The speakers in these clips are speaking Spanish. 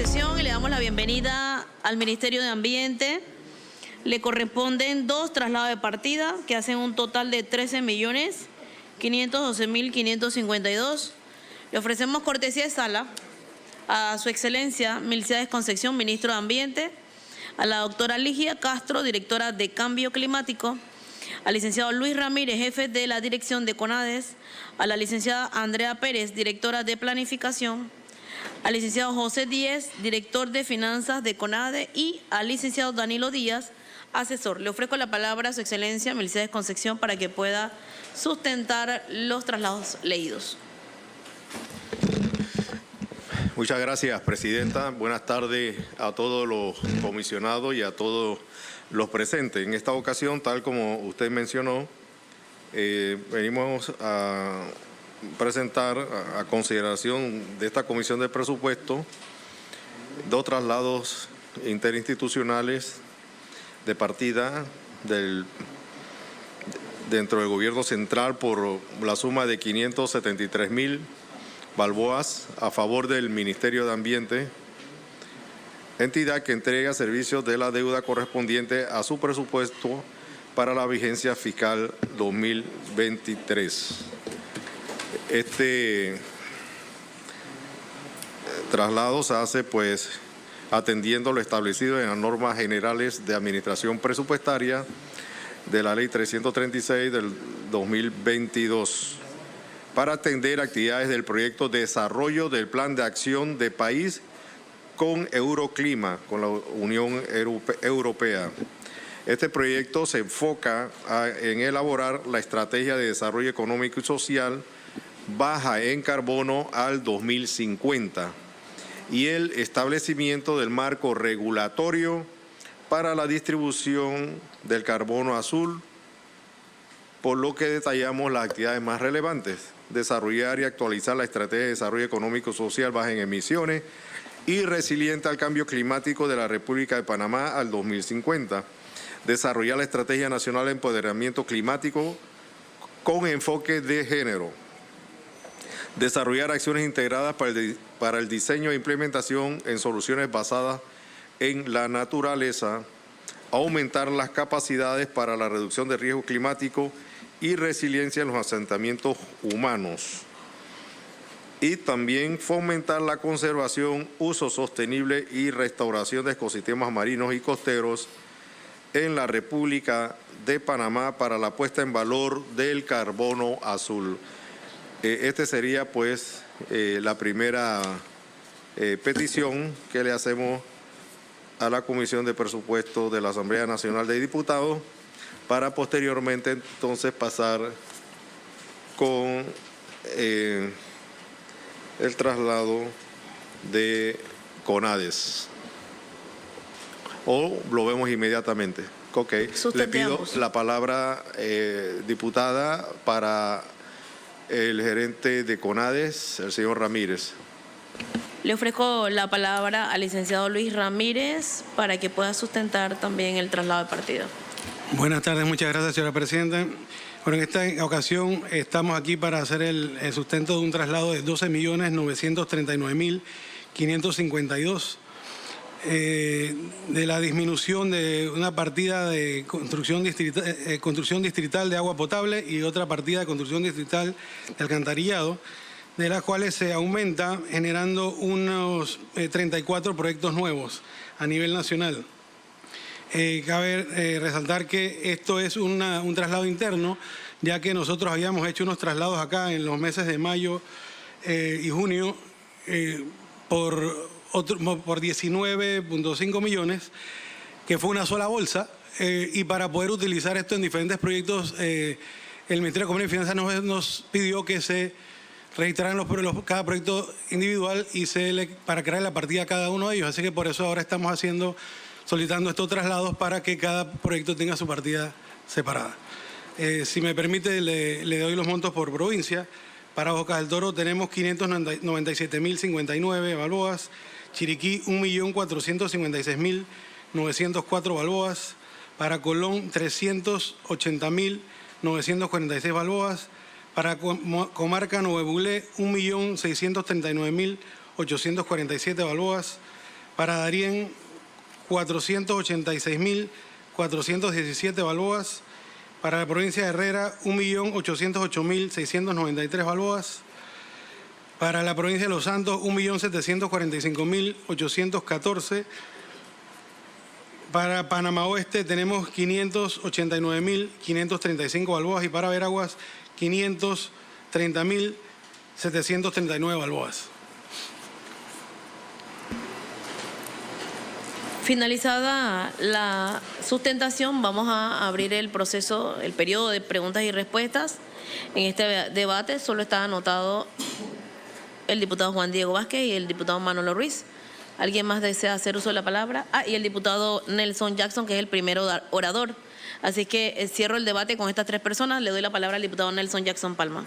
sesión y le damos la bienvenida al Ministerio de Ambiente. Le corresponden 2 traslados de partida que hacen un total de 13.512.552. Le ofrecemos cortesía de sala a Su Excelencia Milciades Concepción, Ministro de Ambiente, a la doctora Ligia Castro, Directora de Cambio Climático, al licenciado Luis Ramírez, jefe de la Dirección de CONADES, a la licenciada Andrea Pérez, Directora de Planificación, al licenciado José Díez, Director de Finanzas de CONADE, y al licenciado Danilo Díaz, asesor. Le ofrezco la palabra a Su Excelencia Milciades Concepción para que pueda sustentar los traslados leídos. Muchas gracias, Presidenta. Buenas tardes a todos los comisionados y a todos los presentes. En esta ocasión, tal como usted mencionó, venimos a presentar a consideración de esta Comisión de Presupuesto 2 traslados interinstitucionales de partida dentro del Gobierno Central por la suma de 573.000 balboas a favor del Ministerio de Ambiente, entidad que entrega servicios de la deuda correspondiente a su presupuesto para la vigencia fiscal 2023. Este traslado se hace pues atendiendo lo establecido en las normas generales de administración presupuestaria de la Ley 336 del 2022 para atender actividades del proyecto de desarrollo del Plan de Acción de País con Euroclima, con la Unión Europea. Este proyecto se enfoca en elaborar la estrategia de desarrollo económico y social baja en carbono al 2050 y el establecimiento del marco regulatorio para la distribución del carbono azul, por lo que detallamos las actividades más relevantes: desarrollar y actualizar la estrategia de desarrollo económico y social baja en emisiones y resiliente al cambio climático de la República de Panamá al 2050, desarrollar la Estrategia Nacional de Empoderamiento Climático con enfoque de género, desarrollar acciones integradas para el diseño e implementación en soluciones basadas en la naturaleza, aumentar las capacidades para la reducción de riesgo climático y resiliencia en los asentamientos humanos, y también fomentar la conservación, uso sostenible y restauración de ecosistemas marinos y costeros en la República de Panamá para la puesta en valor del carbono azul. Este sería pues la primera petición que le hacemos a la Comisión de Presupuesto de la Asamblea Nacional de Diputados, para posteriormente entonces pasar con el traslado de CONADES. ¿O lo vemos inmediatamente? Ok. Le pido la palabra, diputada, para el gerente de CONADES, el señor Ramírez. Le ofrezco la palabra al licenciado Luis Ramírez para que pueda sustentar también el traslado de partida. Buenas tardes, muchas gracias, señora Presidenta. Bueno, en esta ocasión estamos aquí para hacer el sustento de un traslado de 12.939.552 de la disminución de una partida de construcción distrital de agua potable y otra partida de construcción distrital de alcantarillado, de las cuales se aumenta generando unos 34 proyectos nuevos a nivel nacional. Cabe resaltar que esto es un traslado interno, ya que nosotros habíamos hecho unos traslados acá en los meses de mayo y junio por 19.5 millones, que fue una sola bolsa, y para poder utilizar esto en diferentes proyectos, el Ministerio de Economía y Finanzas nos pidió que se registraran cada proyecto individual y para crear la partida a cada uno de ellos. Así que por eso ahora estamos solicitando estos traslados para que cada proyecto tenga su partida separada. Si me permite, le doy los montos por provincia. Para Bocas del Toro tenemos 597.059 balboas, Chiriquí 1.456.904 balboas, para Colón 380.946 balboas, para Comarca Nuevo Bulé 1.639.847 balboas, Para Darién, 486.417 balboas. Para la provincia de Herrera, 1.808.693 balboas. Para la provincia de Los Santos, 1.745.814. Para Panamá Oeste tenemos 589.535 balboas y para Veraguas 530.739 balboas. Finalizada la sustentación, vamos a abrir el proceso, el periodo de preguntas y respuestas. En este debate solo está anotado el diputado Juan Diego Vázquez y el diputado Manolo Ruiz. ¿Alguien más desea hacer uso de la palabra? Y el diputado Nelson Jackson, que es el primero orador. Así que cierro el debate con estas tres personas. Le doy la palabra al diputado Nelson Jackson Palma.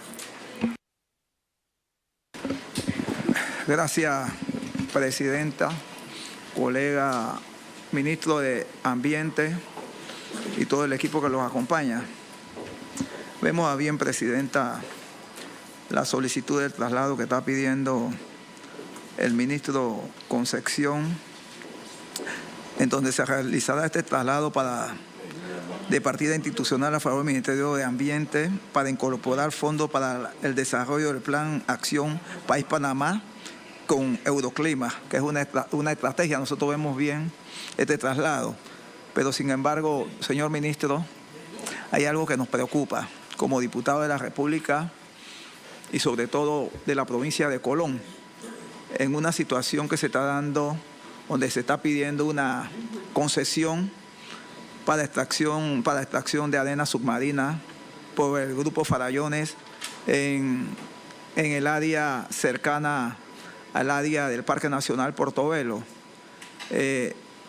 Gracias, presidenta, colega ministro de Ambiente y todo el equipo que los acompaña. Vemos a bien, presidenta, la solicitud del traslado que está pidiendo el ministro Concepción, en donde se realizará este traslado de partida institucional a favor del Ministerio de Ambiente para incorporar fondos para el desarrollo del Plan Acción País Panamá con Euroclima, que es una estrategia. Nosotros vemos bien este traslado, pero sin embargo, señor ministro, hay algo que nos preocupa como diputado de la República y sobre todo de la provincia de Colón, en una situación que se está dando, donde se está pidiendo una concesión para extracción de arena submarina por el grupo Farallones en el área cercana al área del Parque Nacional Portobelo.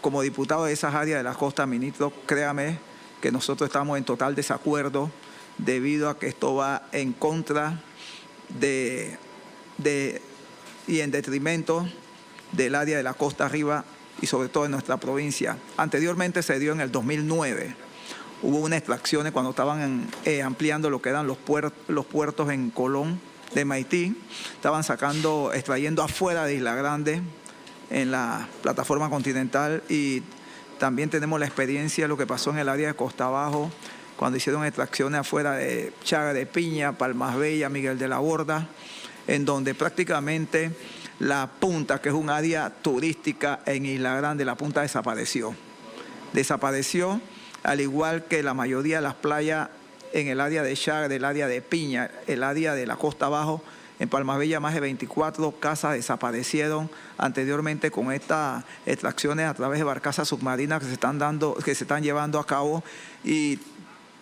Como diputado de esas áreas de la costa, ministro, créame que nosotros estamos en total desacuerdo debido a que esto va en contra y en detrimento del área de la costa arriba y sobre todo en nuestra provincia. Anteriormente se dio en el 2009. Hubo unas extracciones cuando estaban ampliando lo que eran los puertos en Colón de Maití. Estaban extrayendo afuera de Isla Grande en la plataforma continental, y también tenemos la experiencia de lo que pasó en el área de Costa Abajo cuando hicieron extracciones afuera de Chaga de Piña, Palmas Bella, Miguel de la Borda, en donde prácticamente la punta, que es un área turística en Isla Grande, la punta desapareció. Desapareció, al igual que la mayoría de las playas en el área de Chaga, del área de Piña, el área de la Costa Abajo. En Palmas Bella más de 24 casas desaparecieron anteriormente con estas extracciones a través de barcazas submarinas que se están llevando a cabo, y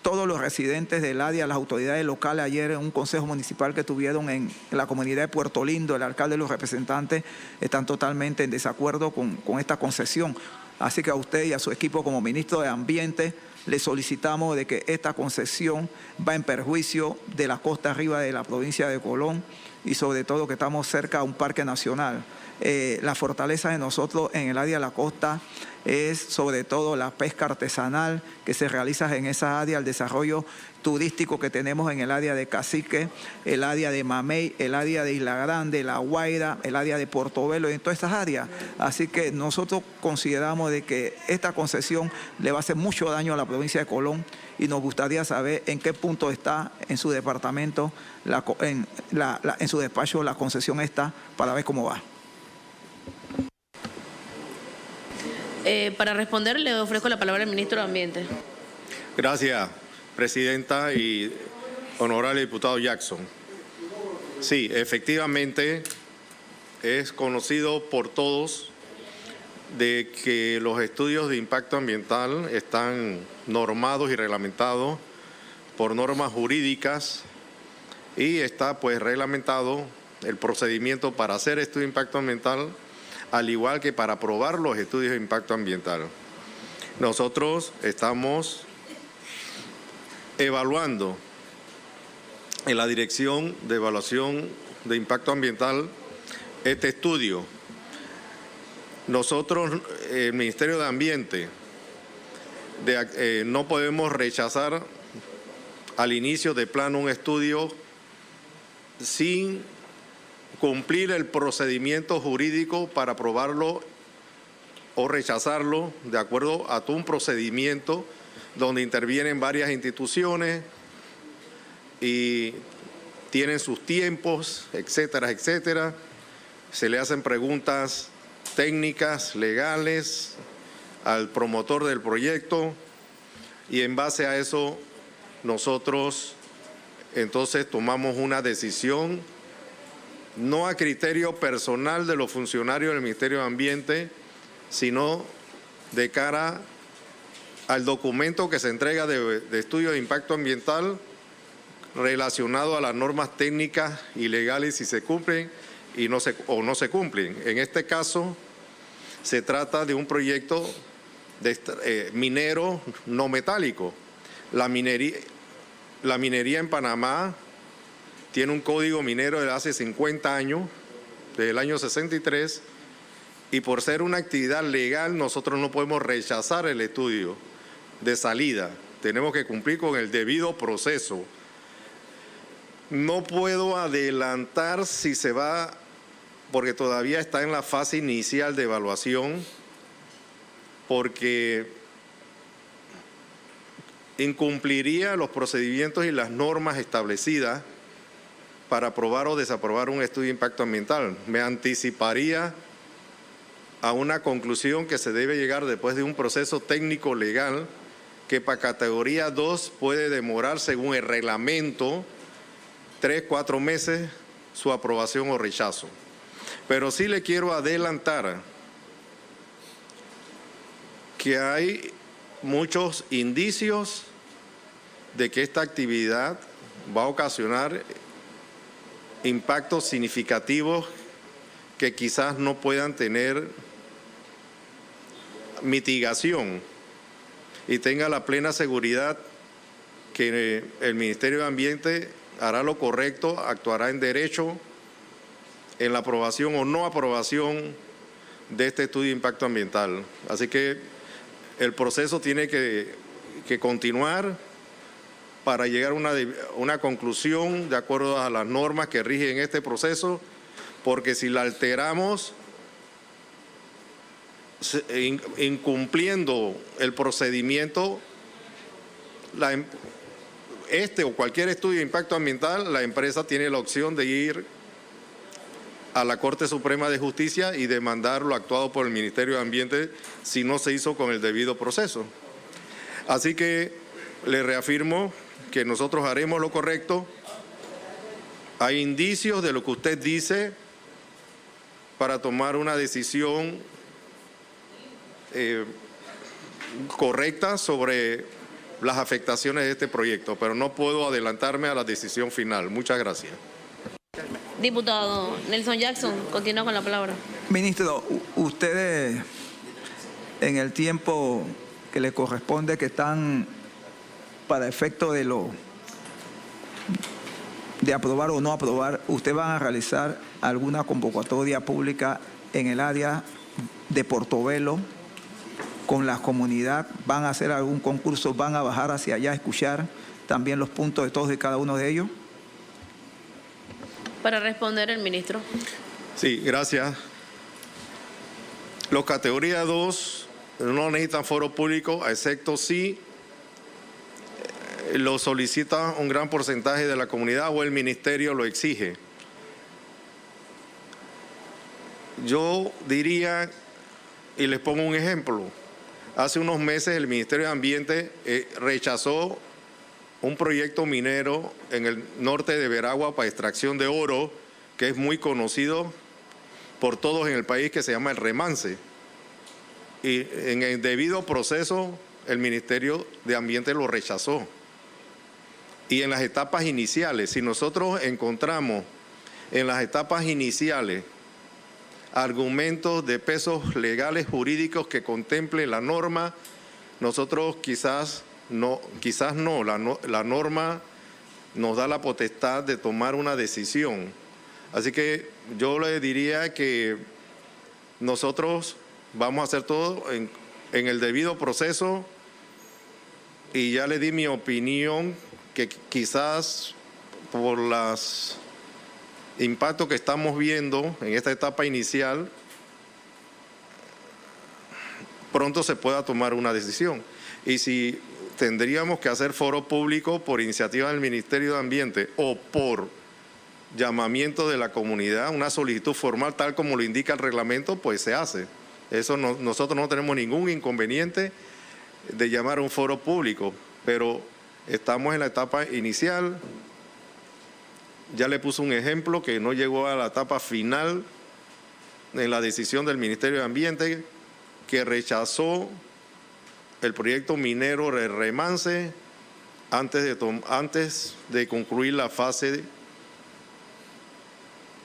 todos los residentes del área, las autoridades locales, ayer en un consejo municipal que tuvieron en la comunidad de Puerto Lindo, el alcalde y los representantes están totalmente en desacuerdo con esta concesión. Así que a usted y a su equipo como ministro de Ambiente le solicitamos de que esta concesión va en perjuicio de la costa arriba de la provincia de Colón y sobre todo que estamos cerca a un parque nacional. La fortaleza de nosotros en el área de la costa es sobre todo la pesca artesanal que se realiza en esa área, el desarrollo turístico que tenemos en el área de Cacique, el área de Mamey, el área de Isla Grande, La Guaira, el área de Portobelo y en todas estas áreas. Así que nosotros consideramos de que esta concesión le va a hacer mucho daño a la provincia de Colón, y nos gustaría saber en qué punto está en su departamento, en su despacho la concesión está, para ver cómo va. Para responder, le ofrezco la palabra al ministro de Ambiente. Gracias, presidenta y honorable diputado Jackson. Sí, efectivamente es conocido por todos de que los estudios de impacto ambiental están normados y reglamentados por normas jurídicas, y está pues reglamentado el procedimiento para hacer estudio de impacto ambiental, al igual que para aprobar los estudios de impacto ambiental. Nosotros estamos evaluando en la Dirección de Evaluación de Impacto Ambiental este estudio. Nosotros, el Ministerio de Ambiente, no podemos rechazar al inicio de plano un estudio sin cumplir el procedimiento jurídico para aprobarlo o rechazarlo de acuerdo a todo un procedimiento donde intervienen varias instituciones y tienen sus tiempos, etcétera, etcétera. Se le hacen preguntas técnicas, legales al promotor del proyecto y en base a eso nosotros entonces tomamos una decisión no a criterio personal de los funcionarios del Ministerio de Ambiente, sino de cara al documento que se entrega de estudio de impacto ambiental relacionado a las normas técnicas y legales si se cumplen y no se cumplen. En este caso se trata de un proyecto de minero no metálico. La minería en Panamá tiene un código minero de hace 50 años, desde el año 63, y por ser una actividad legal nosotros no podemos rechazar el estudio de salida. Tenemos que cumplir con el debido proceso. No puedo adelantar si se va, porque todavía está en la fase inicial de evaluación, porque incumpliría los procedimientos y las normas establecidas para aprobar o desaprobar un estudio de impacto ambiental. Me anticiparía a una conclusión que se debe llegar después de un proceso técnico legal que para categoría 2 puede demorar, según el reglamento, 3-4 meses su aprobación o rechazo. Pero sí le quiero adelantar que hay muchos indicios de que esta actividad va a ocasionar impactos significativos que quizás no puedan tener mitigación, y tenga la plena seguridad que el Ministerio de Ambiente hará lo correcto, actuará en derecho en la aprobación o no aprobación de este estudio de impacto ambiental. Así que el proceso tiene que continuar para llegar a una conclusión de acuerdo a las normas que rigen este proceso, porque si la alteramos incumpliendo el procedimiento, este o cualquier estudio de impacto ambiental, la empresa tiene la opción de ir a la Corte Suprema de Justicia y demandar lo actuado por el Ministerio de Ambiente si no se hizo con el debido proceso. Así que le reafirmo que nosotros haremos lo correcto. Hay indicios de lo que usted dice para tomar una decisión correcta sobre las afectaciones de este proyecto, pero no puedo adelantarme a la decisión final. Muchas gracias. Diputado Nelson Jackson, continúa con la palabra. Ministro, ustedes en el tiempo que le corresponde, que están para efecto de aprobar o no aprobar, ¿ustedes van a realizar alguna convocatoria pública en el área de Portobelo con la comunidad? ¿Van a hacer algún concurso? ¿Van a bajar hacia allá a escuchar también los puntos de todos y cada uno de ellos? Para responder el ministro. Sí, gracias. Los categoría 2 no necesitan foro público, excepto si lo solicita un gran porcentaje de la comunidad o el ministerio lo exige. Yo diría, y les pongo un ejemplo, hace unos meses el Ministerio de Ambiente rechazó un proyecto minero en el norte de Veragua para extracción de oro, que es muy conocido por todos en el país, que se llama el Remance. Y en el debido proceso el Ministerio de Ambiente lo rechazó. Y en las etapas iniciales, si nosotros encontramos en las etapas iniciales argumentos de pesos legales jurídicos que contemplen la norma, nosotros quizás no, la norma nos da la potestad de tomar una decisión. Así que yo le diría que nosotros vamos a hacer todo en el debido proceso, y ya le di mi opinión, que quizás por los impactos que estamos viendo en esta etapa inicial, pronto se pueda tomar una decisión. Y si tendríamos que hacer foro público por iniciativa del Ministerio de Ambiente o por llamamiento de la comunidad, una solicitud formal tal como lo indica el reglamento, pues se hace. Eso nosotros no tenemos ningún inconveniente de llamar a un foro público, pero estamos en la etapa inicial. Ya le puse un ejemplo que no llegó a la etapa final en la decisión del Ministerio de Ambiente, que rechazó el proyecto minero de Remance antes de concluir la fase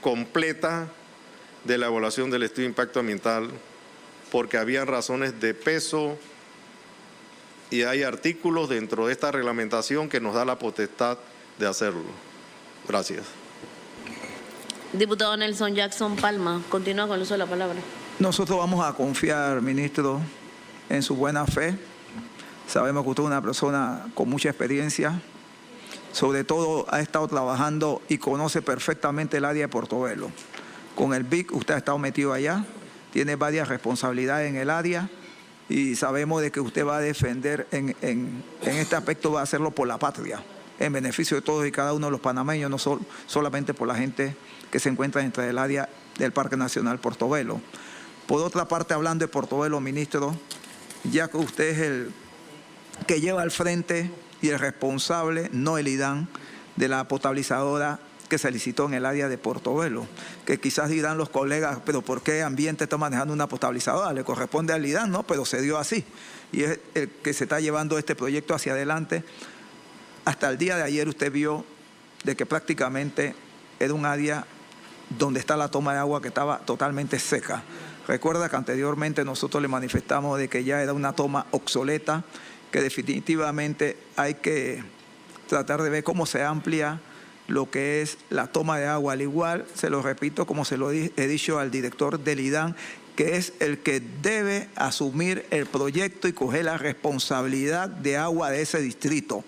completa de la evaluación del estudio de impacto ambiental, porque habían razones de peso y hay artículos dentro de esta reglamentación que nos da la potestad de hacerlo. Gracias. Diputado Nelson Jackson Palma, continúa con el uso de la palabra. Nosotros vamos a confiar, ministro, en su buena fe. Sabemos que usted es una persona con mucha experiencia. Sobre todo ha estado trabajando y conoce perfectamente el área de Portobelo. Con el BIC usted ha estado metido allá, tiene varias responsabilidades en el área y sabemos de que usted va a defender en este aspecto, va a hacerlo por la patria, en beneficio de todos y cada uno de los panameños, no solamente por la gente que se encuentra dentro del área del Parque Nacional Portobelo. Por otra parte, hablando de Portobelo, ministro, ya que usted es el que lleva al frente y el responsable, no el IDAN, de la potabilizadora que se licitó en el área de Portobelo, que quizás dirán los colegas, pero ¿por qué Ambiente está manejando una potabilizadora? Le corresponde al IDAN, ¿no? Pero se dio así. Y es el que se está llevando este proyecto hacia adelante. Hasta el día de ayer usted vio de que prácticamente era un área donde está la toma de agua que estaba totalmente seca. Recuerda que anteriormente nosotros le manifestamos de que ya era una toma obsoleta, que definitivamente hay que tratar de ver cómo se amplia lo que es la toma de agua. Al igual, se lo repito, como se lo he dicho al director del IDAN, que es el que debe asumir el proyecto y coger la responsabilidad de agua de ese distrito.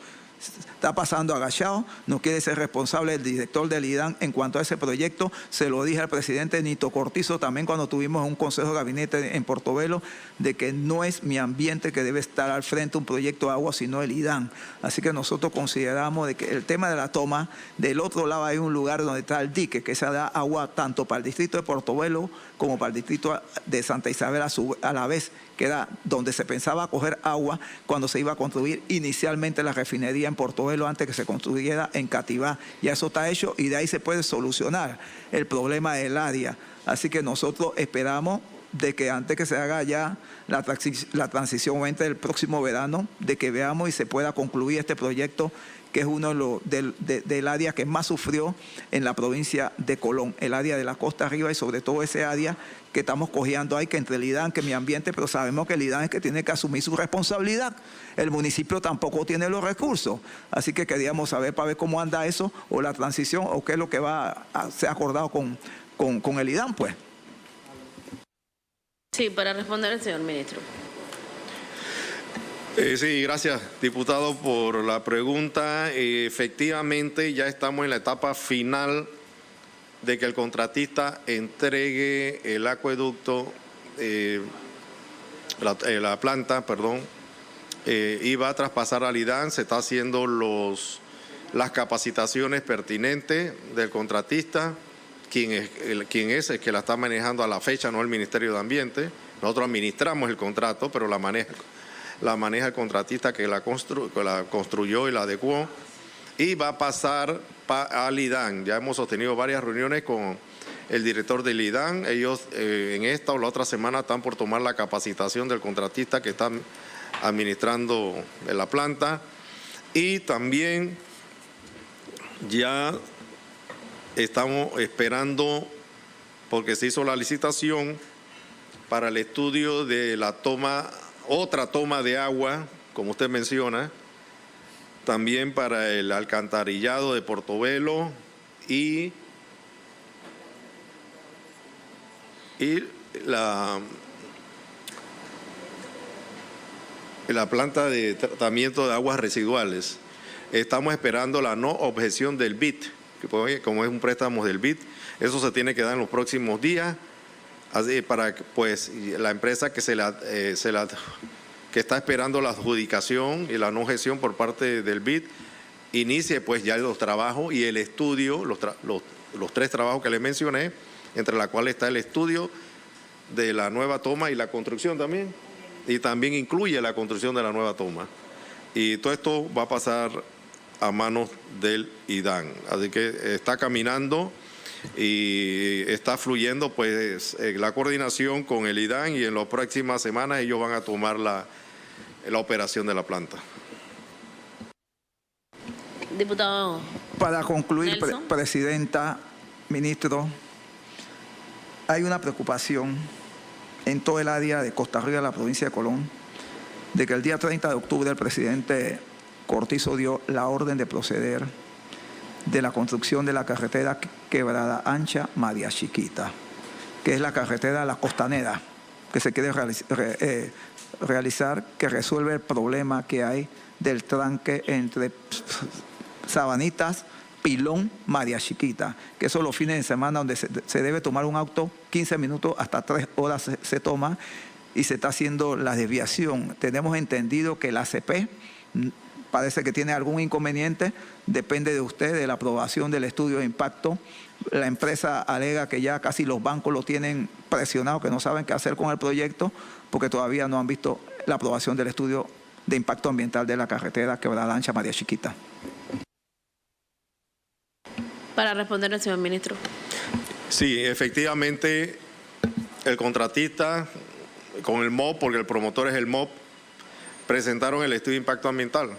Está pasando agachado, no quiere ser responsable el director del IDAN en cuanto a ese proyecto. Se lo dije al presidente Nito Cortizo también cuando tuvimos un consejo de gabinete en Portobelo, de que no es mi ambiente que debe estar al frente de un proyecto de agua, sino el IDAN. Así que nosotros consideramos de que el tema de la toma, del otro lado hay un lugar donde está el dique, que se da agua tanto para el distrito de Portobelo como para el distrito de Santa Isabel a la vez, que era donde se pensaba coger agua cuando se iba a construir inicialmente la refinería en Portobelo, antes que se construyera en Cativá. Ya eso está hecho y de ahí se puede solucionar el problema del área. Así que nosotros esperamos de que antes que se haga ya la transición entre el próximo verano, de que veamos y se pueda concluir este proyecto, que es uno del área que más sufrió en la provincia de Colón, el área de la costa arriba y sobre todo ese área que estamos cogiendo ahí, que entre el IDAN, que mi ambiente, pero sabemos que el IDAN es que tiene que asumir su responsabilidad. El municipio tampoco tiene los recursos. Así que queríamos saber para ver cómo anda eso, o la transición, o qué es lo que va a ser acordado con el IDAN, pues. Sí, para responder el señor ministro. Sí, gracias, diputado, por la pregunta. Efectivamente, ya estamos en la etapa final de que el contratista entregue el acueducto, la planta, perdón, y va a traspasar al IDAN. Se está haciendo las capacitaciones pertinentes del contratista, quien es el que la está manejando a la fecha, no el Ministerio de Ambiente. Nosotros administramos el contrato, pero la maneja el contratista que la construyó y la adecuó, y va a pasar al IDAN. Ya hemos sostenido varias reuniones con el director del IDAN. Ellos en esta o la otra semana están por tomar la capacitación del contratista que está administrando la planta, y también ya estamos esperando, porque se hizo la licitación para el estudio de la otra toma de agua, como usted menciona, también para el alcantarillado de Portobelo y la planta de tratamiento de aguas residuales. Estamos esperando la no objeción del BID, que como es un préstamo del BID, eso se tiene que dar en los próximos días. Así para pues la empresa que que está esperando la adjudicación y la no gestión por parte del BID inicie pues ya los trabajos y el estudio, los 3 trabajos que les mencioné, entre los cuales está el estudio de la nueva toma y la construcción también, y también incluye la construcción de la nueva toma. Y todo esto va a pasar a manos del IDAN. Así que está caminando y está fluyendo pues la coordinación con el IDAN, y en las próximas semanas ellos van a tomar la operación de la planta. Diputado. Para concluir, Nelson. Presidenta, ministro, hay una preocupación en todo el área de Costa Rica, la provincia de Colón, de que el día 30 de octubre el presidente Cortizo dio la orden de proceder de la construcción de la carretera Quebrada Ancha María Chiquita, que es la carretera La Costanera, que se quiere realizar, que resuelve el problema que hay del tranque entre Sabanitas, Pilón, María Chiquita, que eso los fines de semana donde se debe tomar un auto, 15 minutos hasta 3 horas se toma, y se está haciendo la desviación. Tenemos entendido que la ACP parece que tiene algún inconveniente, depende de usted, de la aprobación del estudio de impacto. La empresa alega que ya casi los bancos lo tienen presionado, que no saben qué hacer con el proyecto, porque todavía no han visto la aprobación del estudio de impacto ambiental de la carretera Quebrada Ancha María Chiquita. Para responder al señor ministro. Sí, efectivamente, el contratista con el MOB, porque el promotor es el MOB, presentaron el estudio de impacto ambiental.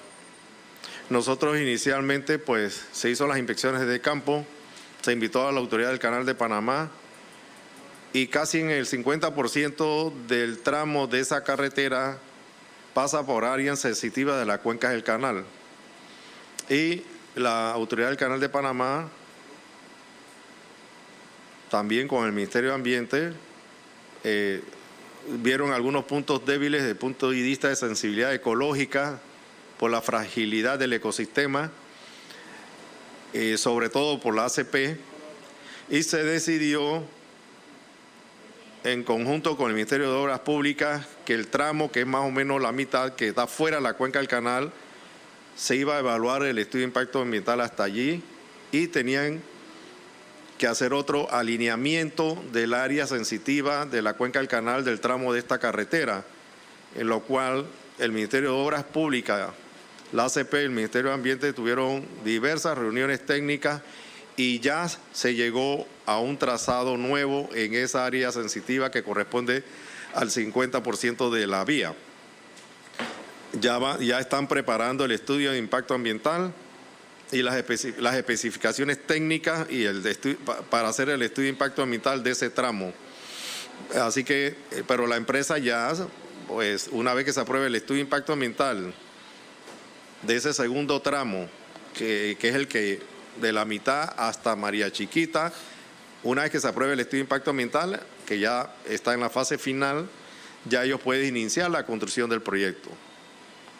Nosotros inicialmente, pues, se hizo las inspecciones de campo, se invitó a la autoridad del Canal de Panamá, y casi en el 50% del tramo de esa carretera pasa por área sensitiva de la cuenca del canal. Y la autoridad del Canal de Panamá, también con el Ministerio de Ambiente, vieron algunos puntos débiles desde el punto de vista de sensibilidad ecológica por la fragilidad del ecosistema, sobre todo por la ACP, y se decidió en conjunto con el Ministerio de Obras Públicas que el tramo, que es más o menos la mitad, que está fuera de la cuenca del canal, se iba a evaluar el estudio de impacto ambiental hasta allí, y tenían que hacer otro alineamiento del área sensitiva de la cuenca del canal del tramo de esta carretera, en lo cual el Ministerio de Obras Públicas, la ACP y el Ministerio de Ambiente tuvieron diversas reuniones técnicas, y ya se llegó a un trazado nuevo en esa área sensitiva que corresponde al 50% de la vía. Ya están preparando el estudio de impacto ambiental y las especificaciones técnicas y para hacer el estudio de impacto ambiental de ese tramo. Así que, pero la empresa ya, pues una vez que se apruebe el estudio de impacto ambiental de ese segundo tramo, que es el que de la mitad hasta María Chiquita, una vez que se apruebe el estudio de impacto ambiental, que ya está en la fase final, ya ellos pueden iniciar la construcción del proyecto.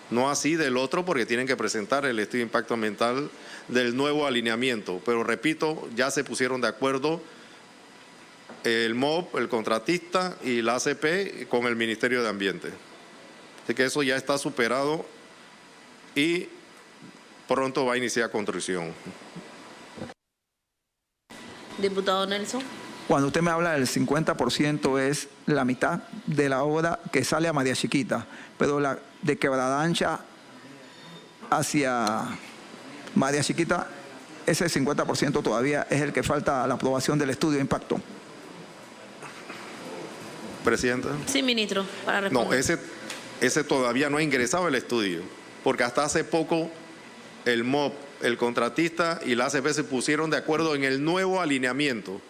No así del otro, porque tienen que presentar el estudio de impacto ambiental del nuevo alineamiento. Pero repito, ya se pusieron de acuerdo el MOB, el contratista y la ACP con el Ministerio de Ambiente. Así que eso ya está superado y pronto va a iniciar construcción. Diputado Nelson. Cuando usted me habla del 50% es la mitad de la obra que sale a María Chiquita, pero la de Quebrada Ancha hacia María Chiquita, ese 50% todavía es el que falta a la aprobación del estudio de impacto. Presidenta. Sí, ministro, para responder. No, ese todavía no ha ingresado el estudio, porque hasta hace poco el MOB, el contratista y la ACP se pusieron de acuerdo en el nuevo alineamiento.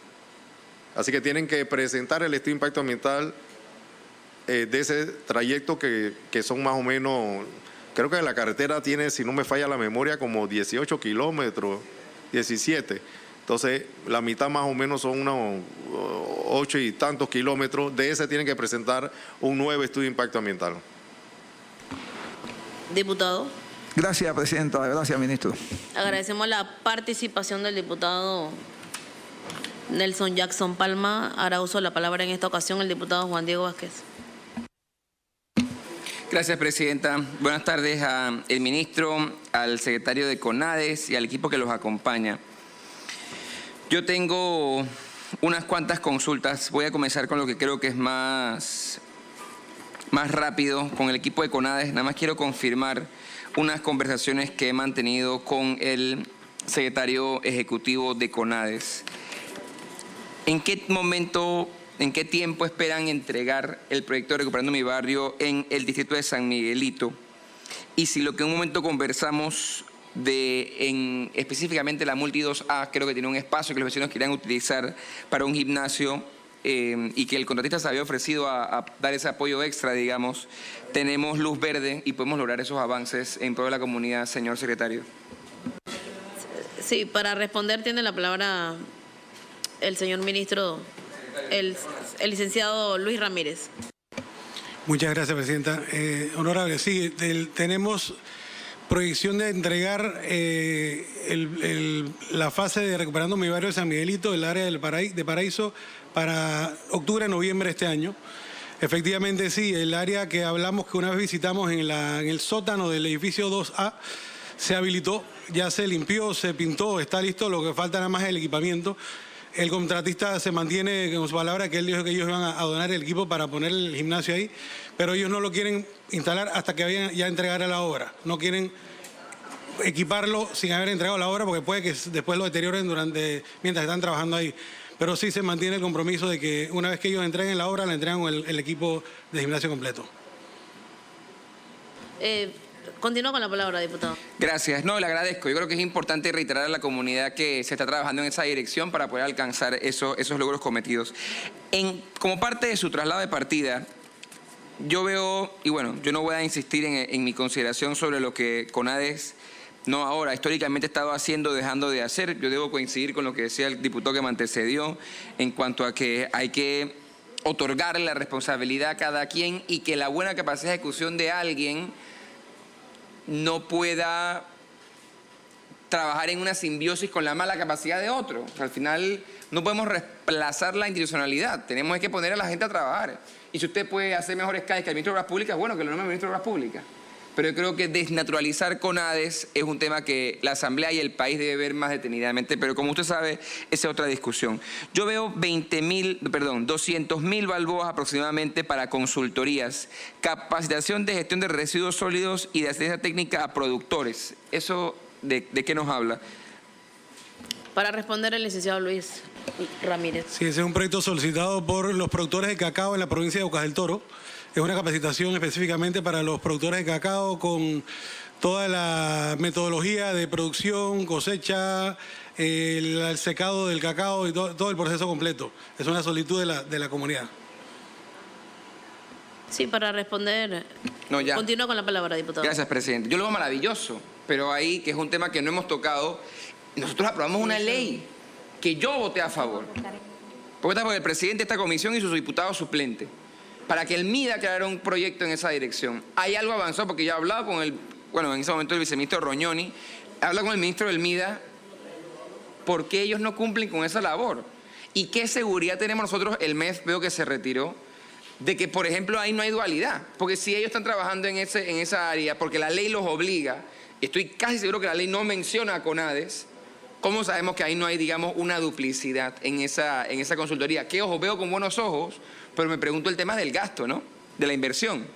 Así que tienen que presentar el estudio de impacto ambiental de ese trayecto que son más o menos, creo que la carretera tiene, si no me falla la memoria, como 18 kilómetros, 17. Entonces, la mitad más o menos son unos 8 y tantos kilómetros. De ese tienen que presentar un nuevo estudio de impacto ambiental. Diputado. Gracias, Presidenta. Gracias, Ministro. Agradecemos la participación del diputado Nelson Jackson Palma hará uso de la palabra en esta ocasión el diputado Juan Diego Vázquez. Gracias, presidenta. Buenas tardes al ministro, al secretario de CONADES y al equipo que los acompaña. Yo tengo unas cuantas consultas. Voy a comenzar con lo que creo que es más rápido con el equipo de CONADES. Nada más quiero confirmar unas conversaciones que he mantenido con el secretario ejecutivo de CONADES. ¿En qué momento, en qué tiempo esperan entregar el proyecto de Recuperando mi Barrio en el distrito de San Miguelito? Y si lo que en un momento conversamos específicamente la Multi 2A, creo que tiene un espacio que los vecinos querían utilizar para un gimnasio y que el contratista se había ofrecido a dar ese apoyo extra, digamos, tenemos luz verde y podemos lograr esos avances en pro de la comunidad, señor secretario. Sí, para responder tiene la palabra el señor ministro, el licenciado Luis Ramírez. Muchas gracias, presidenta. Honorable, sí, tenemos proyección de entregar la fase de Recuperando mi Barrio de San Miguelito, del área de Paraíso, para octubre, noviembre de este año. Efectivamente, sí, el área que hablamos, que una vez visitamos en el sótano del edificio 2A, se habilitó, ya se limpió, se pintó, está listo, lo que falta nada más es el equipamiento. El contratista se mantiene con su palabra que él dijo que ellos iban a donar el equipo para poner el gimnasio ahí, pero ellos no lo quieren instalar hasta que vayan ya a entregar a la obra. No quieren equiparlo sin haber entregado la obra porque puede que después lo deterioren mientras están trabajando ahí. Pero sí se mantiene el compromiso de que una vez que ellos entreguen la obra, le entregan el equipo de gimnasio completo. Continúa con la palabra, diputado. Gracias. No, le agradezco. Yo creo que es importante reiterar a la comunidad que se está trabajando en esa dirección para poder alcanzar esos logros cometidos. Como parte de su traslado de partida, yo veo, y bueno, yo no voy a insistir en mi consideración sobre lo que CONADES, no ahora, históricamente estaba haciendo, dejando de hacer. Yo debo coincidir con lo que decía el diputado que me antecedió en cuanto a que hay que otorgarle la responsabilidad a cada quien y que la buena capacidad de ejecución de alguien no pueda trabajar en una simbiosis con la mala capacidad de otro. Al final no podemos reemplazar la institucionalidad, tenemos que poner a la gente a trabajar. Y si usted puede hacer mejores calles que el ministro de Obras Públicas, bueno, que lo nombre ministro de Obras Públicas. Pero yo creo que desnaturalizar CONADES es un tema que la Asamblea y el país debe ver más detenidamente, pero como usted sabe, esa es otra discusión. Yo veo 200.000 balboas aproximadamente para consultorías, capacitación de gestión de residuos sólidos y de asistencia técnica a productores. ¿Eso de qué nos habla? Para responder el licenciado Luis Ramírez. Sí, ese es un proyecto solicitado por los productores de cacao en la provincia de Bocas del Toro. Es una capacitación específicamente para los productores de cacao con toda la metodología de producción, cosecha, el secado del cacao y todo el proceso completo. Es una solicitud de la comunidad. Sí, para responder. No, ya. Continúa con la palabra, diputado. Gracias, presidente. Yo lo veo maravilloso, pero ahí, que es un tema que no hemos tocado, nosotros aprobamos una ley que yo voté a favor. Porque está por el presidente de esta comisión y sus diputados suplentes, para que el MIDA creara un proyecto en esa dirección. Hay algo avanzado porque yo he hablado con en ese momento el viceministro Roñoni, habla con el ministro del MIDA, ¿por qué ellos no cumplen con esa labor? ¿Y qué seguridad tenemos nosotros? El MEF veo que se retiró, de que, por ejemplo, ahí no hay dualidad. Porque si ellos están trabajando en esa área, porque la ley los obliga, estoy casi seguro que la ley no menciona a CONADES, ¿cómo sabemos que ahí no hay, digamos, una duplicidad en esa consultoría? Que, ojo, veo con buenos ojos, pero me pregunto el tema del gasto, ¿no? De la inversión.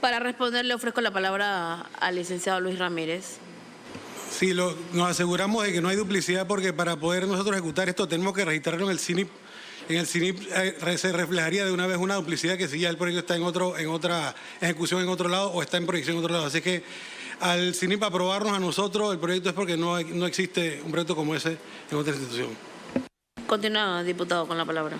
Para responder, le ofrezco la palabra al licenciado Luis Ramírez. Sí, nos aseguramos de que no hay duplicidad porque para poder nosotros ejecutar esto tenemos que registrarlo en el CINIP. En el CINIP se reflejaría de una vez una duplicidad que si ya el proyecto está en otra ejecución en otro lado o está en proyección en otro lado. Así que al CINIP aprobarnos a nosotros el proyecto es porque no existe un proyecto como ese en otra institución. Continúa, diputado, con la palabra.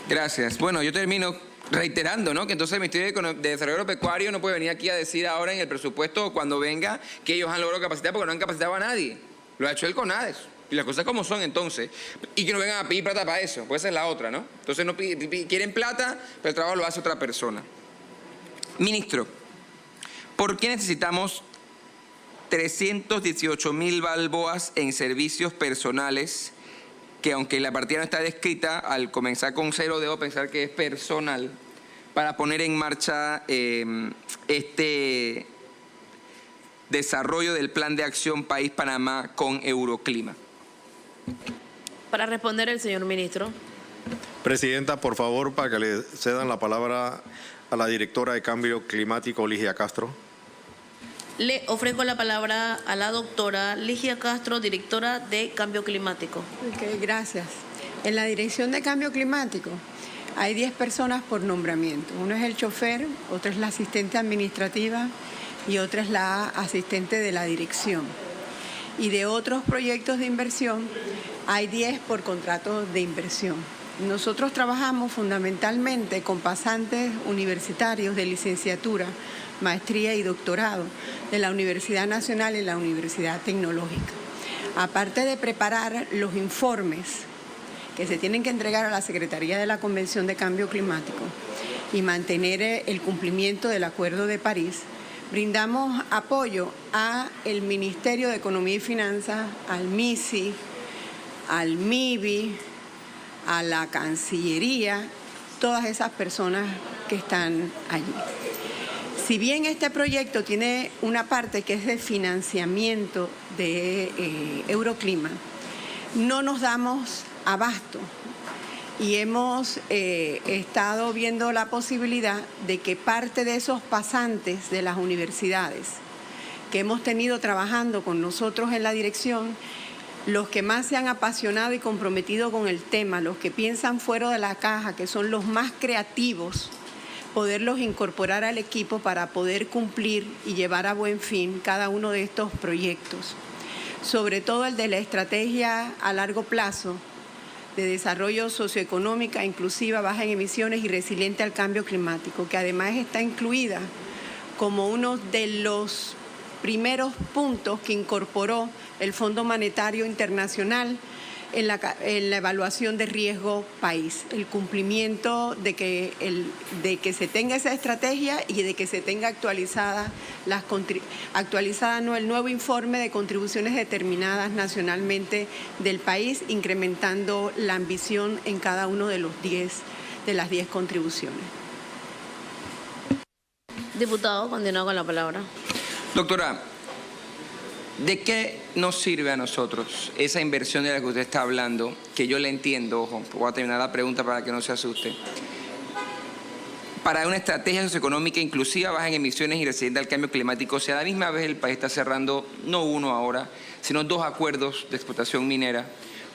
Gracias. Bueno, yo termino reiterando, ¿no? Que entonces el Ministerio de Desarrollo Agropecuario no puede venir aquí a decir ahora en el presupuesto cuando venga que ellos han logrado capacitar porque no han capacitado a nadie. Lo ha hecho el CONADES. Y las cosas como son entonces. Y que no vengan a pedir plata para eso. Pues esa es la otra, ¿no? Entonces no quieren plata, pero el trabajo lo hace otra persona. Ministro, ¿por qué necesitamos 318.000 balboas en servicios personales que aunque la partida no está descrita, al comenzar con cero debo pensar que es personal para poner en marcha este desarrollo del Plan de Acción País Panamá con Euroclima. Para responder el señor ministro. Presidenta, por favor, para que le cedan la palabra a la directora de Cambio Climático, Ligia Castro. Le ofrezco la palabra a la doctora Ligia Castro, directora de Cambio Climático. Ok, gracias. En la Dirección de Cambio Climático hay 10 personas por nombramiento. Uno es el chofer, otro es la asistente administrativa y otra es la asistente de la dirección. Y de otros proyectos de inversión hay 10 por contrato de inversión. Nosotros trabajamos fundamentalmente con pasantes universitarios de licenciatura, maestría y doctorado de la Universidad Nacional y la Universidad Tecnológica. Aparte de preparar los informes que se tienen que entregar a la Secretaría de la Convención de Cambio Climático y mantener el cumplimiento del Acuerdo de París, brindamos apoyo al Ministerio de Economía y Finanzas, al MISI, al MIBI, a la Cancillería, todas esas personas que están allí. Si bien este proyecto tiene una parte que es de financiamiento de Euroclima, no nos damos abasto y hemos estado viendo la posibilidad de que parte de esos pasantes de las universidades que hemos tenido trabajando con nosotros en la dirección, los que más se han apasionado y comprometido con el tema, los que piensan fuera de la caja, que son los más creativos, poderlos incorporar al equipo para poder cumplir y llevar a buen fin cada uno de estos proyectos. Sobre todo el de la estrategia a largo plazo de desarrollo socioeconómica, inclusiva, baja en emisiones y resiliente al cambio climático, que además está incluida como uno de los primeros puntos que incorporó el Fondo Monetario Internacional en la evaluación de riesgo país, el cumplimiento de que se tenga esa estrategia y de que se tenga el nuevo informe de contribuciones determinadas nacionalmente del país, incrementando la ambición en cada uno de las 10 contribuciones. Diputado, continúa con la palabra. Doctora, ¿de qué nos sirve a nosotros esa inversión de la que usted está hablando? Que yo le entiendo, ojo, voy a terminar la pregunta para que no se asuste. Para una estrategia socioeconómica inclusiva, baja en emisiones y resiliente al cambio climático, si a la misma vez el país está cerrando no uno ahora, sino 2 acuerdos de explotación minera,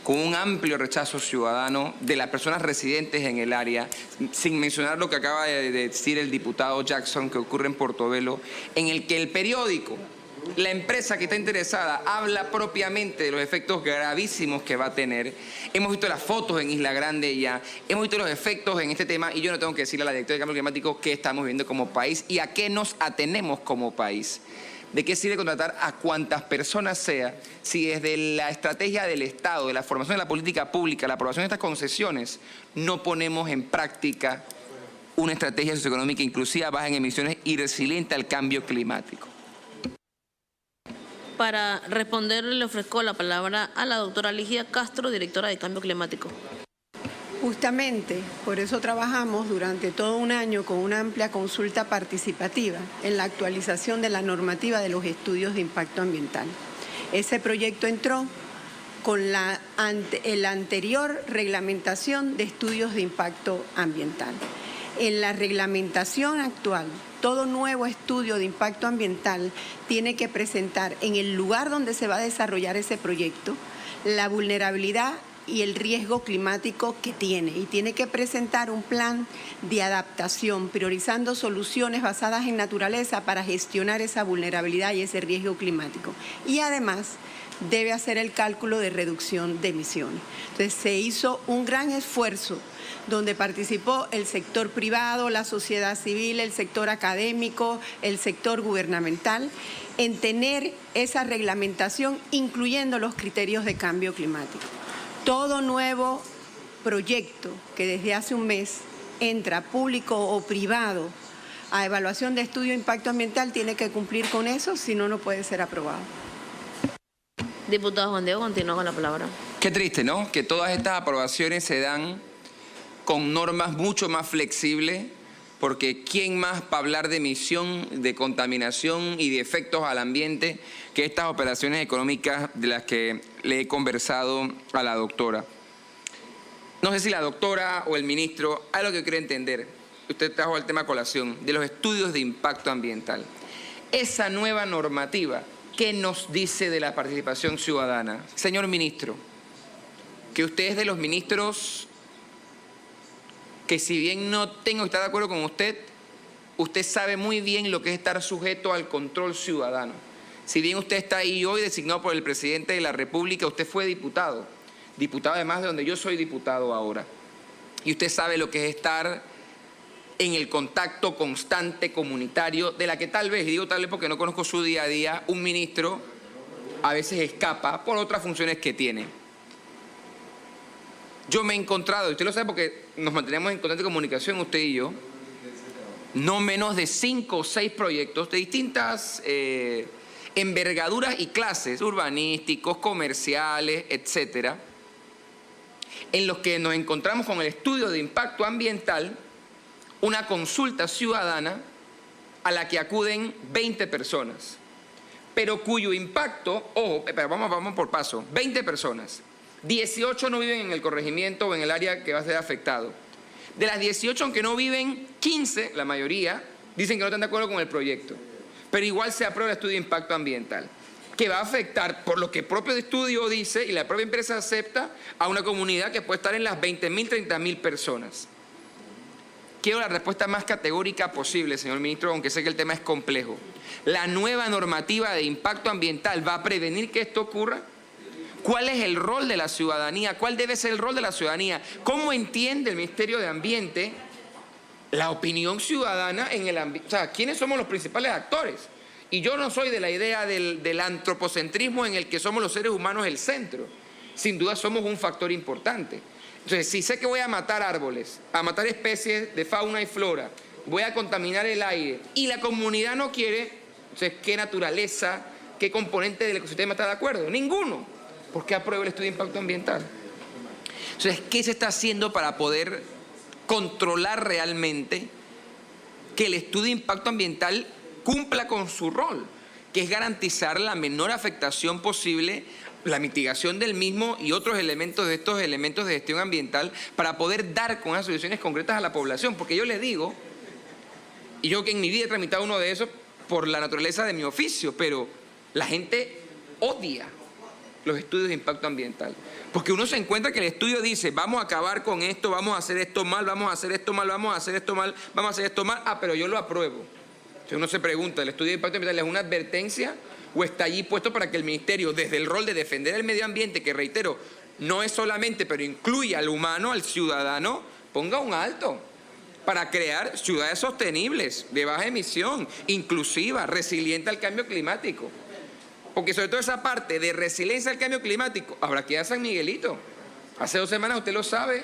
con un amplio rechazo ciudadano de las personas residentes en el área, sin mencionar lo que acaba de decir el diputado Jackson, que ocurre en Portobelo, en el que el periódico, la empresa que está interesada, habla propiamente de los efectos gravísimos que va a tener. Hemos visto las fotos en Isla Grande ya, hemos visto los efectos en este tema y yo no tengo que decirle a la directora de Cambio Climático qué estamos viviendo como país y a qué nos atenemos como país. ¿De qué sirve contratar a cuantas personas sea si desde la estrategia del Estado, de la formación de la política pública, la aprobación de estas concesiones, no ponemos en práctica una estrategia socioeconómica inclusiva, baja en emisiones y resiliente al cambio climático? Para responder, le ofrezco la palabra a la doctora Ligia Castro, directora de Cambio Climático. Justamente por eso trabajamos durante todo un año con una amplia consulta participativa en la actualización de la normativa de los estudios de impacto ambiental. Ese proyecto entró con la anterior reglamentación de estudios de impacto ambiental. En la reglamentación actual, todo nuevo estudio de impacto ambiental tiene que presentar en el lugar donde se va a desarrollar ese proyecto la vulnerabilidad y el riesgo climático que tiene, y tiene que presentar un plan de adaptación priorizando soluciones basadas en naturaleza para gestionar esa vulnerabilidad y ese riesgo climático. Y además debe hacer el cálculo de reducción de emisiones. Entonces se hizo un gran esfuerzo donde participó el sector privado, la sociedad civil, el sector académico, el sector gubernamental, en tener esa reglamentación incluyendo los criterios de cambio climático. Todo nuevo proyecto que desde hace un mes entra público o privado a evaluación de estudio de impacto ambiental tiene que cumplir con eso, si no, no puede ser aprobado. Diputado Juan Diego, continúa con la palabra. Qué triste, ¿no? Que todas estas aprobaciones se dan con normas mucho más flexibles, porque ¿quién más para hablar de emisión, de contaminación y de efectos al ambiente que estas operaciones económicas de las que le he conversado a la doctora? No sé si la doctora o el ministro, hay lo que quiero entender, usted trajo el tema a colación, de los estudios de impacto ambiental. Esa nueva normativa, ¿qué nos dice de la participación ciudadana? Señor ministro, que usted es de los ministros que, si bien no tengo que estar de acuerdo con usted, usted sabe muy bien lo que es estar sujeto al control ciudadano. Si bien usted está ahí hoy designado por el presidente de la República, usted fue diputado además de donde yo soy diputado ahora. Y usted sabe lo que es estar en el contacto constante comunitario, de la que tal vez, y digo tal vez porque no conozco su día a día, un ministro a veces escapa por otras funciones que tiene. Yo me he encontrado, y usted lo sabe porque nos mantenemos en constante comunicación usted y yo, no menos de 5 o 6 proyectos de distintas envergaduras y clases, urbanísticos, comerciales, etcétera, en los que nos encontramos con el estudio de impacto ambiental, una consulta ciudadana a la que acuden 20 personas, pero cuyo impacto, ojo, vamos por paso, 20 personas, 18 no viven en el corregimiento o en el área que va a ser afectado. De las 18, aunque no viven, 15, la mayoría, dicen que no están de acuerdo con el proyecto, pero igual se aprueba el estudio de impacto ambiental, que va a afectar, por lo que el propio estudio dice y la propia empresa acepta, a una comunidad que puede estar en las 20.000, 30.000 personas. Quiero la respuesta más categórica posible, señor ministro, aunque sé que el tema es complejo. ¿La nueva normativa de impacto ambiental va a prevenir que esto ocurra? ¿Cuál es el rol de la ciudadanía? ¿Cuál debe ser el rol de la ciudadanía? ¿Cómo entiende el Ministerio de Ambiente la opinión ciudadana en el ambiente? O sea, ¿quiénes somos los principales actores? Y yo no soy de la idea del antropocentrismo en el que somos los seres humanos el centro. Sin duda somos un factor importante. Entonces, si sé que voy a matar árboles, a matar especies de fauna y flora, voy a contaminar el aire y la comunidad no quiere, entonces, ¿qué naturaleza, qué componente del ecosistema está de acuerdo? Ninguno. ¿Por qué aprueba el estudio de impacto ambiental? Entonces, ¿qué se está haciendo para poder controlar realmente que el estudio de impacto ambiental cumpla con su rol, que es garantizar la menor afectación posible, la mitigación del mismo y otros elementos de estos elementos de gestión ambiental para poder dar con unas soluciones concretas a la población? Porque yo les digo, y yo que en mi vida he tramitado uno de esos por la naturaleza de mi oficio, pero la gente odia los estudios de impacto ambiental, porque uno se encuentra que el estudio dice, vamos a acabar con esto, vamos a hacer esto mal, vamos a hacer esto mal, vamos a hacer esto mal, vamos a hacer esto mal, pero yo lo apruebo. Entonces uno se pregunta, ¿el estudio de impacto ambiental es una advertencia o está allí puesto para que el ministerio, desde el rol de defender el medio ambiente, que reitero, no es solamente, pero incluye al humano, al ciudadano, ponga un alto para crear ciudades sostenibles, de baja emisión, inclusivas, resilientes al cambio climático? Porque sobre todo esa parte de resiliencia al cambio climático, habrá que ir a San Miguelito. Hace 2 semanas, usted lo sabe,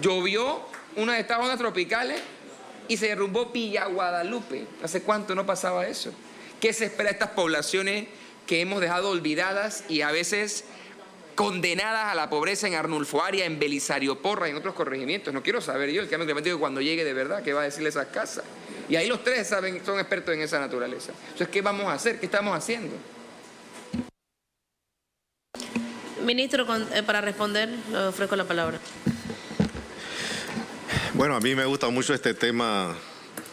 llovió una de estas ondas tropicales y se derrumbó Villa Guadalupe. ¿Hace cuánto no pasaba eso? ¿Qué se espera de estas poblaciones que hemos dejado olvidadas y a veces condenadas a la pobreza en Arnulfo Arias, en Belisario Porras y en otros corregimientos? No quiero saber yo el cambio climático cuando llegue de verdad, ¿qué va a decirle esas casas? Y ahí los 3 saben, son expertos en esa naturaleza. Entonces, ¿qué vamos a hacer? ¿Qué estamos haciendo? Ministro, para responder, le ofrezco la palabra. Bueno, a mí me gusta mucho este tema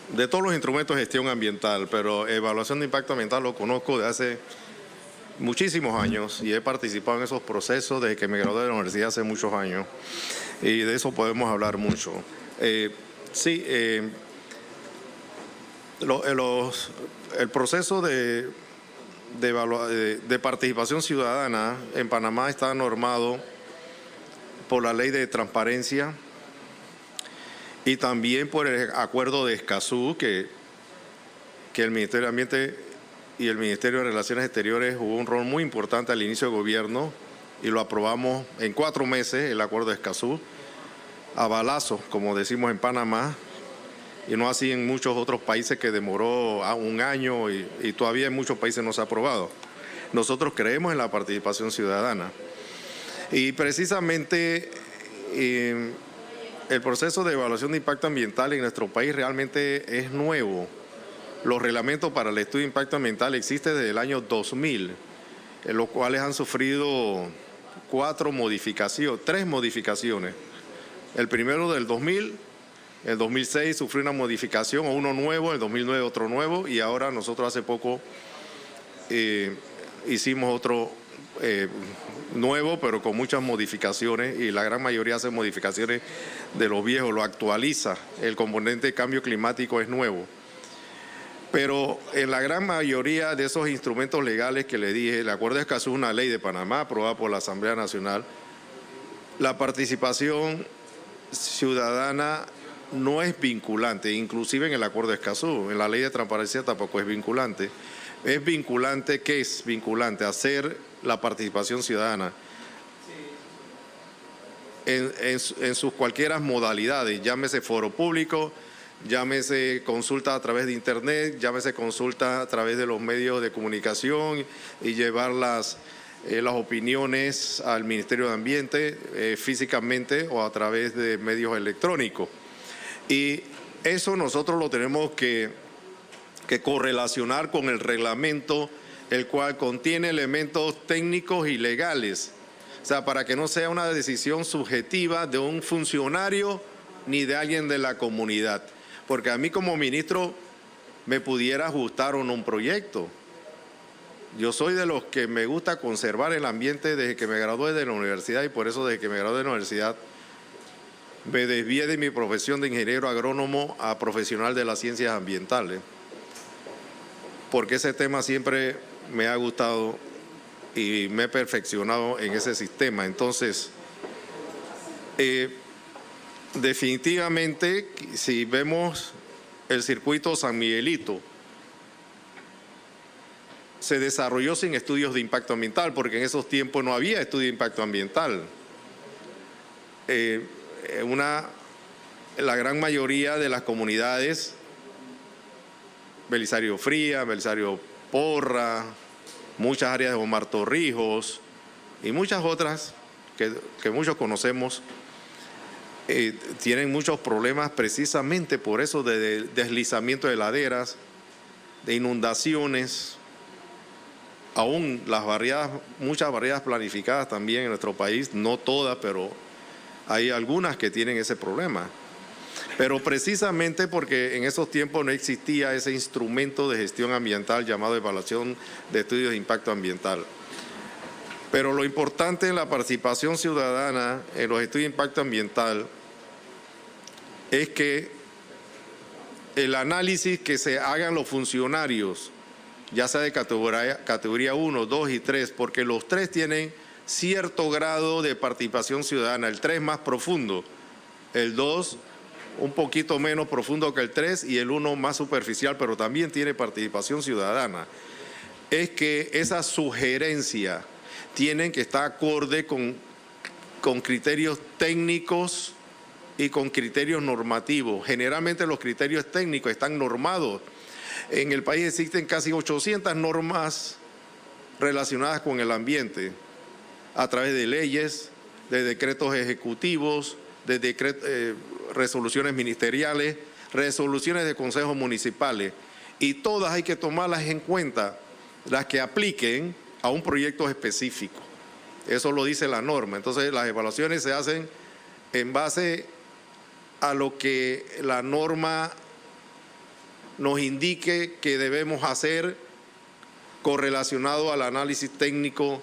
de todos los instrumentos de gestión ambiental, pero evaluación de impacto ambiental lo conozco de hace muchísimos años y he participado en esos procesos desde que me gradué de la universidad hace muchos años y de eso podemos hablar mucho. El proceso de participación ciudadana en Panamá está normado por la ley de transparencia y también por el acuerdo de Escazú que el Ministerio de Ambiente y el Ministerio de Relaciones Exteriores jugó un rol muy importante al inicio del gobierno y lo aprobamos en 4 meses, el acuerdo de Escazú, a balazo, como decimos en Panamá, y no así en muchos otros países que demoró 1 año y todavía en muchos países no se ha aprobado. Nosotros creemos en la participación ciudadana. Y precisamente el proceso de evaluación de impacto ambiental en nuestro país realmente es nuevo. Los reglamentos para el estudio de impacto ambiental existen desde el año 2000, en los cuales han sufrido tres modificaciones. El primero del 2000, el 2006 sufrió una modificación o uno nuevo, el 2009 otro nuevo, y ahora nosotros hace poco hicimos otro nuevo, pero con muchas modificaciones, y la gran mayoría hace modificaciones de los viejos, lo actualiza. El componente de cambio climático es nuevo. Pero en la gran mayoría de esos instrumentos legales que le dije, el Acuerdo de Escazú es una ley de Panamá aprobada por la Asamblea Nacional, la participación ciudadana no es vinculante, inclusive en el Acuerdo de Escazú, en la Ley de Transparencia tampoco es vinculante. Es vinculante, ¿qué es vinculante? Hacer la participación ciudadana en sus cualquiera modalidades, llámese foro público, llámese consulta a través de internet, llámese consulta a través de los medios de comunicación y llevar las opiniones al Ministerio de Ambiente físicamente o a través de medios electrónicos. Y eso nosotros lo tenemos que correlacionar con el reglamento, el cual contiene elementos técnicos y legales. O sea, para que no sea una decisión subjetiva de un funcionario ni de alguien de la comunidad. Porque a mí como ministro me pudiera ajustar o no un proyecto. Yo soy de los que me gusta conservar el ambiente desde que me gradué de la universidad, y por eso desde que me gradué de la universidad me desvié de mi profesión de ingeniero agrónomo a profesional de las ciencias ambientales. Porque ese tema siempre me ha gustado y me he perfeccionado en ese sistema. Entonces, definitivamente, si vemos el circuito San Miguelito, se desarrolló sin estudios de impacto ambiental, porque en esos tiempos no había estudio de impacto ambiental. La gran mayoría de las comunidades, Belisario Fría, Belisario Porra, muchas áreas de Omar Torrijos y muchas otras que muchos conocemos, tienen muchos problemas precisamente por eso de deslizamiento de laderas, de inundaciones, aún muchas barriadas planificadas también en nuestro país, no todas, pero hay algunas que tienen ese problema. Pero precisamente porque en esos tiempos no existía ese instrumento de gestión ambiental llamado evaluación de estudios de impacto ambiental. Pero lo importante en la participación ciudadana en los estudios de impacto ambiental es que el análisis que se hagan los funcionarios, ya sea de categoría 1, 2 y 3, porque los 3 tienen cierto grado de participación ciudadana, el 3 más profundo, el 2 un poquito menos profundo que el 3 y el 1 más superficial, pero también tiene participación ciudadana. Es que esa sugerencia tienen que estar acorde con criterios técnicos y con criterios normativos. Generalmente los criterios técnicos están normados. En el país existen casi 800 normas relacionadas con el ambiente, a través de leyes, de decretos ejecutivos, de resoluciones ministeriales, resoluciones de consejos municipales, y todas hay que tomarlas en cuenta, las que apliquen a un proyecto específico. Eso lo dice la norma. Entonces las evaluaciones se hacen en base a lo que la norma nos indique que debemos hacer correlacionado al análisis técnico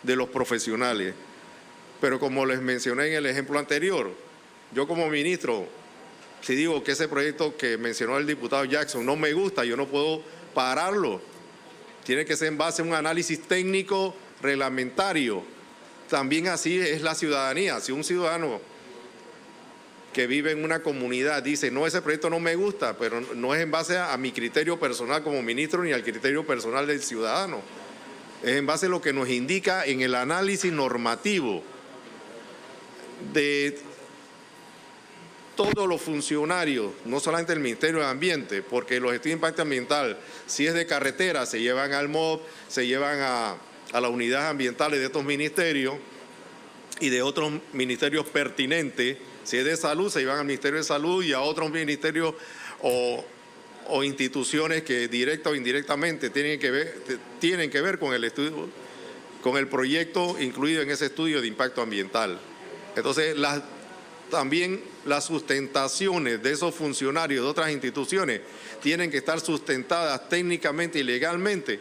de los profesionales. Pero como les mencioné en el ejemplo anterior, yo como ministro, si digo que ese proyecto que mencionó el diputado Jackson no me gusta, yo no puedo pararlo. Tiene que ser en base a un análisis técnico reglamentario. También así es la ciudadanía. Si un ciudadano que vive en una comunidad dice, no, ese proyecto no me gusta, pero no es en base a mi criterio personal como ministro ni al criterio personal del ciudadano. Es en base a lo que nos indica en el análisis normativo de todos los funcionarios, no solamente el Ministerio de Ambiente, porque los estudios de impacto ambiental, si es de carretera, se llevan al MOB, se llevan a las unidades ambientales de estos ministerios, y de otros ministerios pertinentes. Si es de salud, se llevan al Ministerio de Salud y a otros ministerios o instituciones que directa o indirectamente tienen que ver con el estudio, con el proyecto incluido en ese estudio de impacto ambiental. Entonces, también las sustentaciones de esos funcionarios de otras instituciones tienen que estar sustentadas técnicamente y legalmente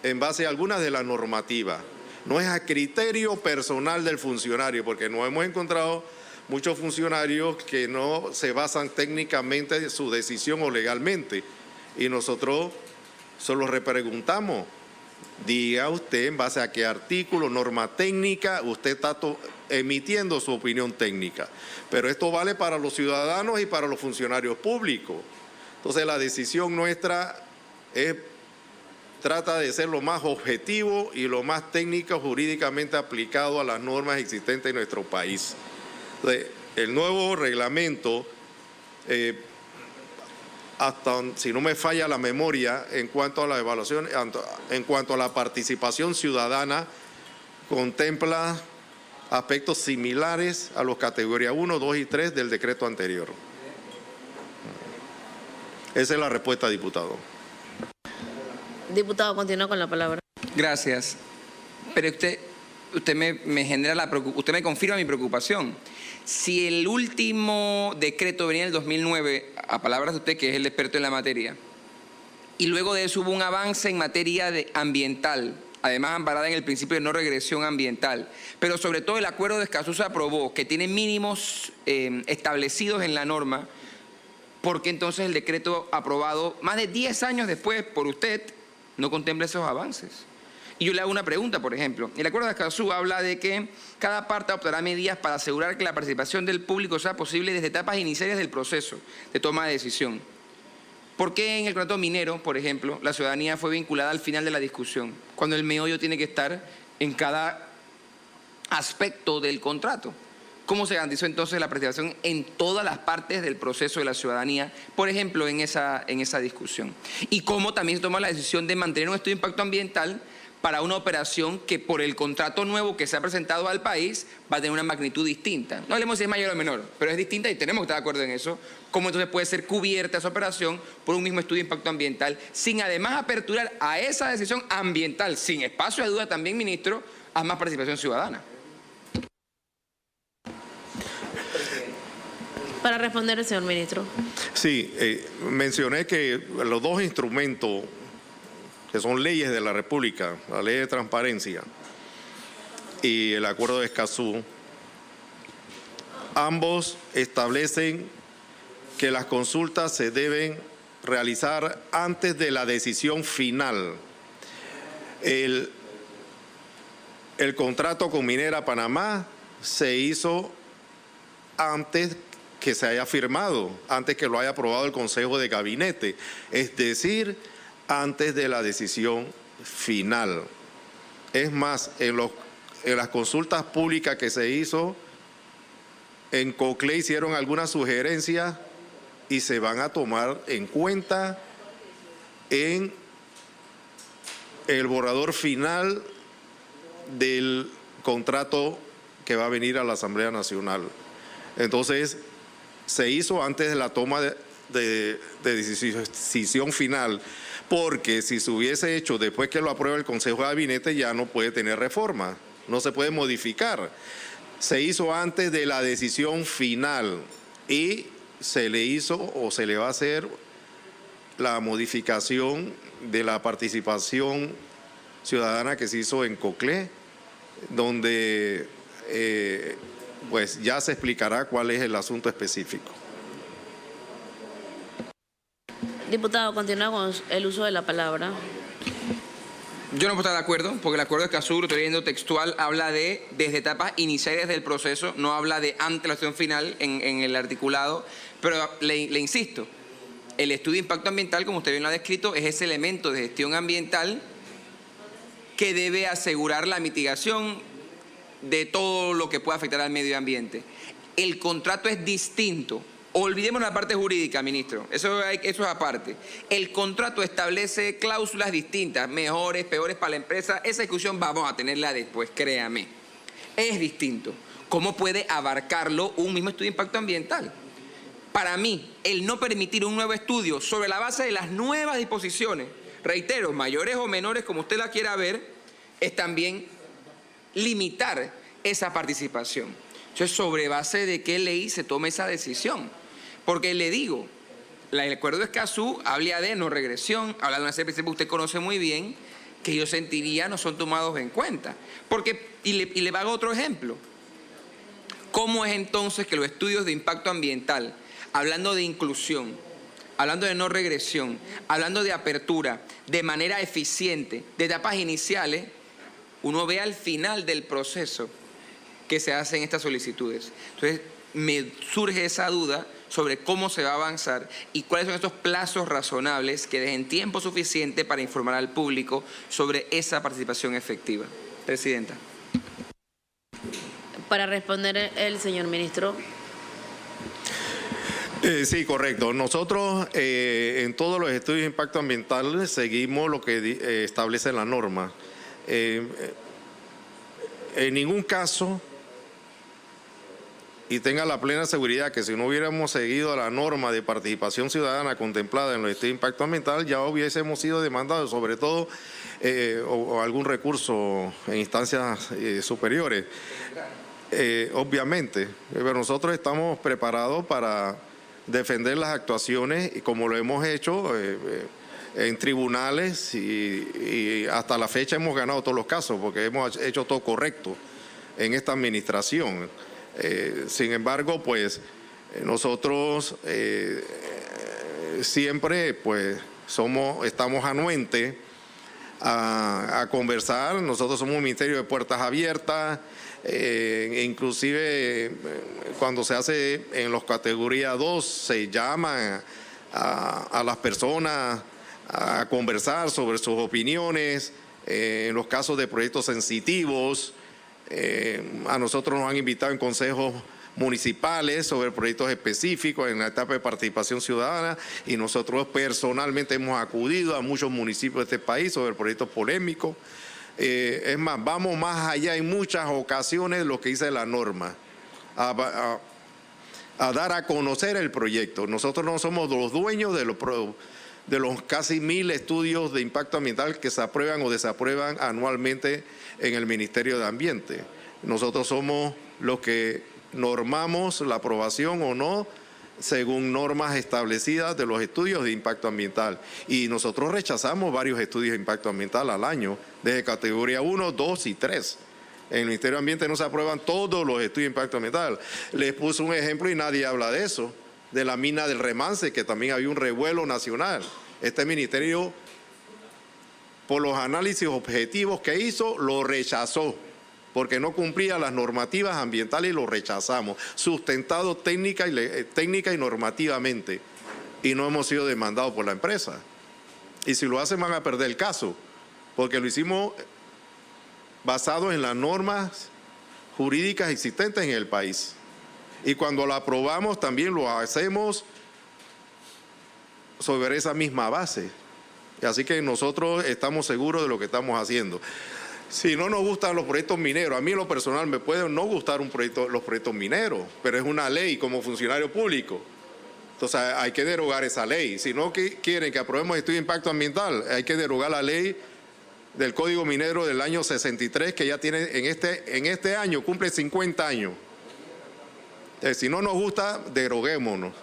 en base a algunas de las normativas. No es a criterio personal del funcionario, porque nos hemos encontrado muchos funcionarios que no se basan técnicamente en su decisión o legalmente. Y nosotros solo repreguntamos, diga usted en base a qué artículo, norma técnica, usted está emitiendo su opinión técnica. Pero esto vale para los ciudadanos y para los funcionarios públicos. Entonces la decisión nuestra trata de ser lo más objetivo y lo más técnico jurídicamente aplicado a las normas existentes en nuestro país. Entonces, el nuevo reglamento, hasta si no me falla la memoria, en cuanto a la evaluación, en cuanto a la participación ciudadana, contempla aspectos similares a los categorías 1, 2 y 3 del decreto anterior. Esa es la respuesta, diputado. Diputado, continúa con la palabra. Gracias. Pero usted me confirma mi preocupación. Si el último decreto venía en el 2009, a palabras de usted, que es el experto en la materia, y luego de eso hubo un avance en materia ambiental, además amparada en el principio de no regresión ambiental, pero sobre todo el acuerdo de Escazú se aprobó, que tiene mínimos establecidos en la norma, ¿por qué entonces el decreto aprobado más de 10 años después por usted no contempla esos avances? Y yo le hago una pregunta, por ejemplo. El acuerdo de Escazú habla de que cada parte adoptará medidas para asegurar que la participación del público sea posible desde etapas iniciales del proceso de toma de decisión. ¿Por qué en el contrato minero, por ejemplo, la ciudadanía fue vinculada al final de la discusión, cuando el meollo tiene que estar en cada aspecto del contrato? ¿Cómo se garantizó entonces la participación en todas las partes del proceso de la ciudadanía, por ejemplo, en esa discusión? Y cómo también se toma la decisión de mantener un estudio de impacto ambiental para una operación que por el contrato nuevo que se ha presentado al país va a tener una magnitud distinta. No hablemos si es mayor o menor, pero es distinta y tenemos que estar de acuerdo en eso. ¿Cómo entonces puede ser cubierta esa operación por un mismo estudio de impacto ambiental sin además aperturar a esa decisión ambiental, sin espacio de duda también, ministro, a más participación ciudadana? Para responder el señor ministro. Sí, mencioné que los dos instrumentos que son leyes de la República, la Ley de Transparencia y el Acuerdo de Escazú, ambos establecen que las consultas se deben realizar antes de la decisión final. El contrato con Minera Panamá se hizo antes que se haya firmado, antes que lo haya aprobado el Consejo de Gabinete, es decir, antes de la decisión final. Es más, en las consultas públicas que se hizo, en COCLE hicieron algunas sugerencias y se van a tomar en cuenta en el borrador final del contrato que va a venir a la Asamblea Nacional. Entonces, se hizo antes de la toma de decisión final, porque si se hubiese hecho después que lo apruebe el Consejo de Gabinete ya no puede tener reforma, no se puede modificar. Se hizo antes de la decisión final y se le hizo o se le va a hacer la modificación de la participación ciudadana que se hizo en COCLE, donde pues ya se explicará cuál es el asunto específico. Diputado, continúa con el uso de la palabra. Yo no puedo estar de acuerdo, porque el acuerdo de Escazú, lo estoy leyendo textual, habla de desde etapas iniciales del proceso, no habla de antes de la acción final en el articulado, pero le insisto, el estudio de impacto ambiental, como usted bien lo ha descrito, es ese elemento de gestión ambiental que debe asegurar la mitigación de todo lo que pueda afectar al medio ambiente. El contrato es distinto. Olvidemos la parte jurídica, ministro, eso es aparte. El contrato establece cláusulas distintas, mejores, peores para la empresa. Esa discusión vamos a tenerla después, créame. Es distinto. ¿cómo puede abarcarlo un mismo estudio de impacto ambiental? Para mí, el no permitir un nuevo estudio sobre la base de las nuevas disposiciones, reitero, mayores o menores, como usted la quiera ver, es también limitar esa participación. Entonces, ¿sobre base de qué ley se toma esa decisión? Porque le digo, el acuerdo de Escazú habla de no regresión, habla de una serie de principios que usted conoce muy bien, que yo sentiría no son tomados en cuenta. Porque, y le hago otro ejemplo. ¿Cómo es entonces que los estudios de impacto ambiental, hablando de inclusión, hablando de no regresión, hablando de apertura, de manera eficiente, de etapas iniciales, uno ve al final del proceso que se hacen estas solicitudes? Entonces, me surge esa duda sobre cómo se va a avanzar y cuáles son estos plazos razonables que dejen tiempo suficiente para informar al público sobre esa participación efectiva. Presidenta. Para responder el señor ministro. Sí, correcto. Nosotros en todos los estudios de impacto ambiental seguimos lo que establece la norma. En ningún caso, y tenga la plena seguridad que si no hubiéramos seguido la norma de participación ciudadana contemplada en los estudios de impacto ambiental, ya hubiésemos sido demandados, sobre todo, o algún recurso en instancias superiores. Obviamente, pero nosotros estamos preparados para defender las actuaciones y como lo hemos hecho en tribunales y hasta la fecha hemos ganado todos los casos porque hemos hecho todo correcto en esta administración. Sin embargo, pues nosotros siempre pues estamos anuentes a conversar. Nosotros somos un ministerio de puertas abiertas, inclusive cuando se hace en los categoría 2 se llama a las personas a conversar sobre sus opiniones, en los casos de proyectos sensitivos. A nosotros nos han invitado en consejos municipales sobre proyectos específicos en la etapa de participación ciudadana y nosotros personalmente hemos acudido a muchos municipios de este país sobre proyectos polémicos. Es más, vamos más allá en muchas ocasiones de lo que dice la norma, a dar a conocer el proyecto. Nosotros no somos los dueños de los casi 1000 estudios de impacto ambiental que se aprueban o desaprueban anualmente en el Ministerio de Ambiente. Nosotros somos los que normamos la aprobación o no según normas establecidas de los estudios de impacto ambiental. Y nosotros rechazamos varios estudios de impacto ambiental al año, desde categoría 1, 2 y 3. En el Ministerio de Ambiente no se aprueban todos los estudios de impacto ambiental. Les puse un ejemplo y nadie habla de eso, de la mina del Remance, que también había un revuelo nacional. Este ministerio, por los análisis objetivos que hizo, lo rechazó, porque no cumplía las normativas ambientales y lo rechazamos, sustentado técnica y normativamente, y no hemos sido demandados por la empresa. Y si lo hacen van a perder el caso, porque lo hicimos basado en las normas jurídicas existentes en el país. Y cuando lo aprobamos también lo hacemos sobre esa misma base. Así que nosotros estamos seguros de lo que estamos haciendo. Si no nos gustan los proyectos mineros, a mí en lo personal me pueden no gustar los proyectos mineros, pero es una ley como funcionario público. Entonces hay que derogar esa ley. Si no quieren que aprobemos estudio de impacto ambiental, hay que derogar la ley del Código Minero del año 63, que ya tiene en este año cumple 50 años. Si no nos gusta, deroguémonos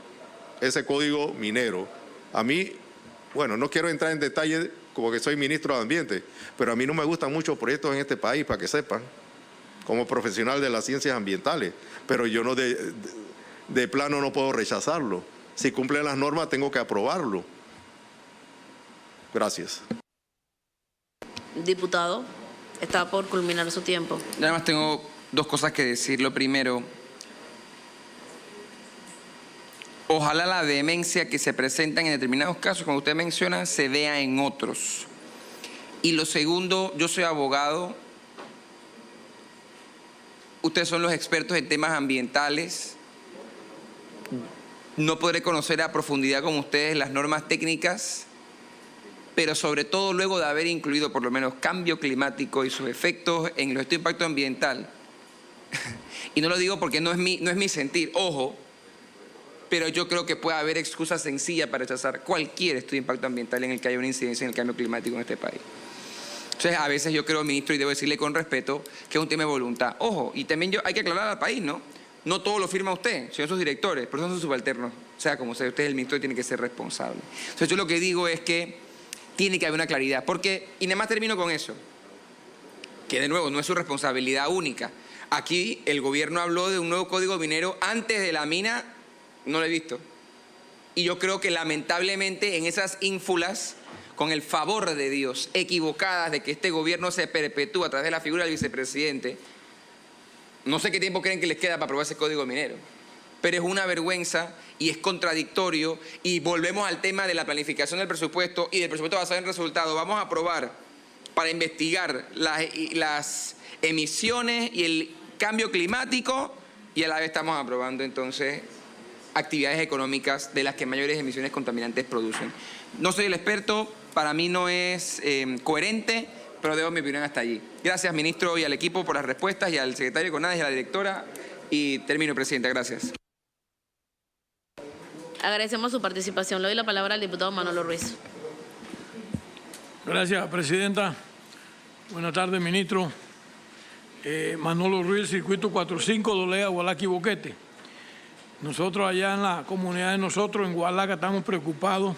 ese código minero. A mí, bueno, no quiero entrar en detalle como que soy ministro de Ambiente, pero a mí no me gustan muchos proyectos en este país, para que sepan, como profesional de las ciencias ambientales, pero yo no de plano no puedo rechazarlo. Si cumplen las normas, tengo que aprobarlo. Gracias. Diputado, está por culminar su tiempo. Nada más tengo dos cosas que decir. Lo primero, ojalá la vehemencia que se presenta en determinados casos, como usted menciona, se vea en otros. Y lo segundo, yo soy abogado, ustedes son los expertos en temas ambientales, no podré conocer a profundidad como ustedes las normas técnicas, pero sobre todo luego de haber incluido por lo menos cambio climático y sus efectos en los estudios de impacto ambiental, Y no lo digo porque no es mi sentir, ojo, pero yo creo que puede haber excusas sencillas para rechazar cualquier estudio de impacto ambiental en el que haya una incidencia en el cambio climático en este país. Entonces, a veces yo creo, ministro, y debo decirle con respeto, que es un tema de voluntad. Ojo, y también hay que aclarar al país, ¿no? No todo lo firma usted, sino sus directores, pero son sus subalternos. O sea, como sea, usted es el ministro y tiene que ser responsable. Entonces, yo lo que digo es que tiene que haber una claridad, porque, y nada más termino con eso, que de nuevo no es su responsabilidad única. Aquí el gobierno habló de un nuevo código minero antes de la mina, no lo he visto. Y yo creo que lamentablemente en esas ínfulas, con el favor de Dios, equivocadas de que este gobierno se perpetúa a través de la figura del vicepresidente, no sé qué tiempo creen que les queda para aprobar ese código minero, pero es una vergüenza y es contradictorio, y volvemos al tema de la planificación del presupuesto y del presupuesto basado en resultados. Vamos a aprobar para investigar las emisiones y el cambio climático, y a la vez estamos aprobando entonces actividades económicas de las que mayores emisiones contaminantes producen. No soy el experto, para mí no es coherente, pero debo mi opinión hasta allí. Gracias, ministro, y al equipo por las respuestas, y al secretario de CONADES y a la directora. Y termino, presidenta. Gracias. Agradecemos su participación. Le doy la palabra al diputado Manolo Ruiz. Gracias, presidenta. Buenas tardes, ministro. Manolo Ruiz, circuito 45, Dolea, Gualaca y Boquete. Nosotros allá en la comunidad de nosotros, en Gualaca, estamos preocupados,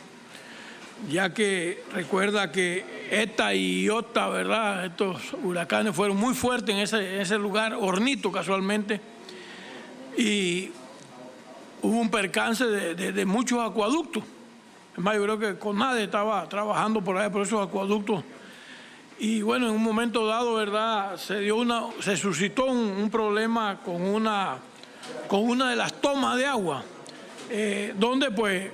ya que recuerda que esta y Iota, ¿verdad? Estos huracanes fueron muy fuertes en ese lugar, Hornito casualmente, y hubo un percance de muchos acueductos. Es más, yo creo que CONADES estaba trabajando por allá por esos acueductos. Y bueno, en un momento dado, ¿verdad?, se suscitó un problema con una de las tomas de agua, donde pues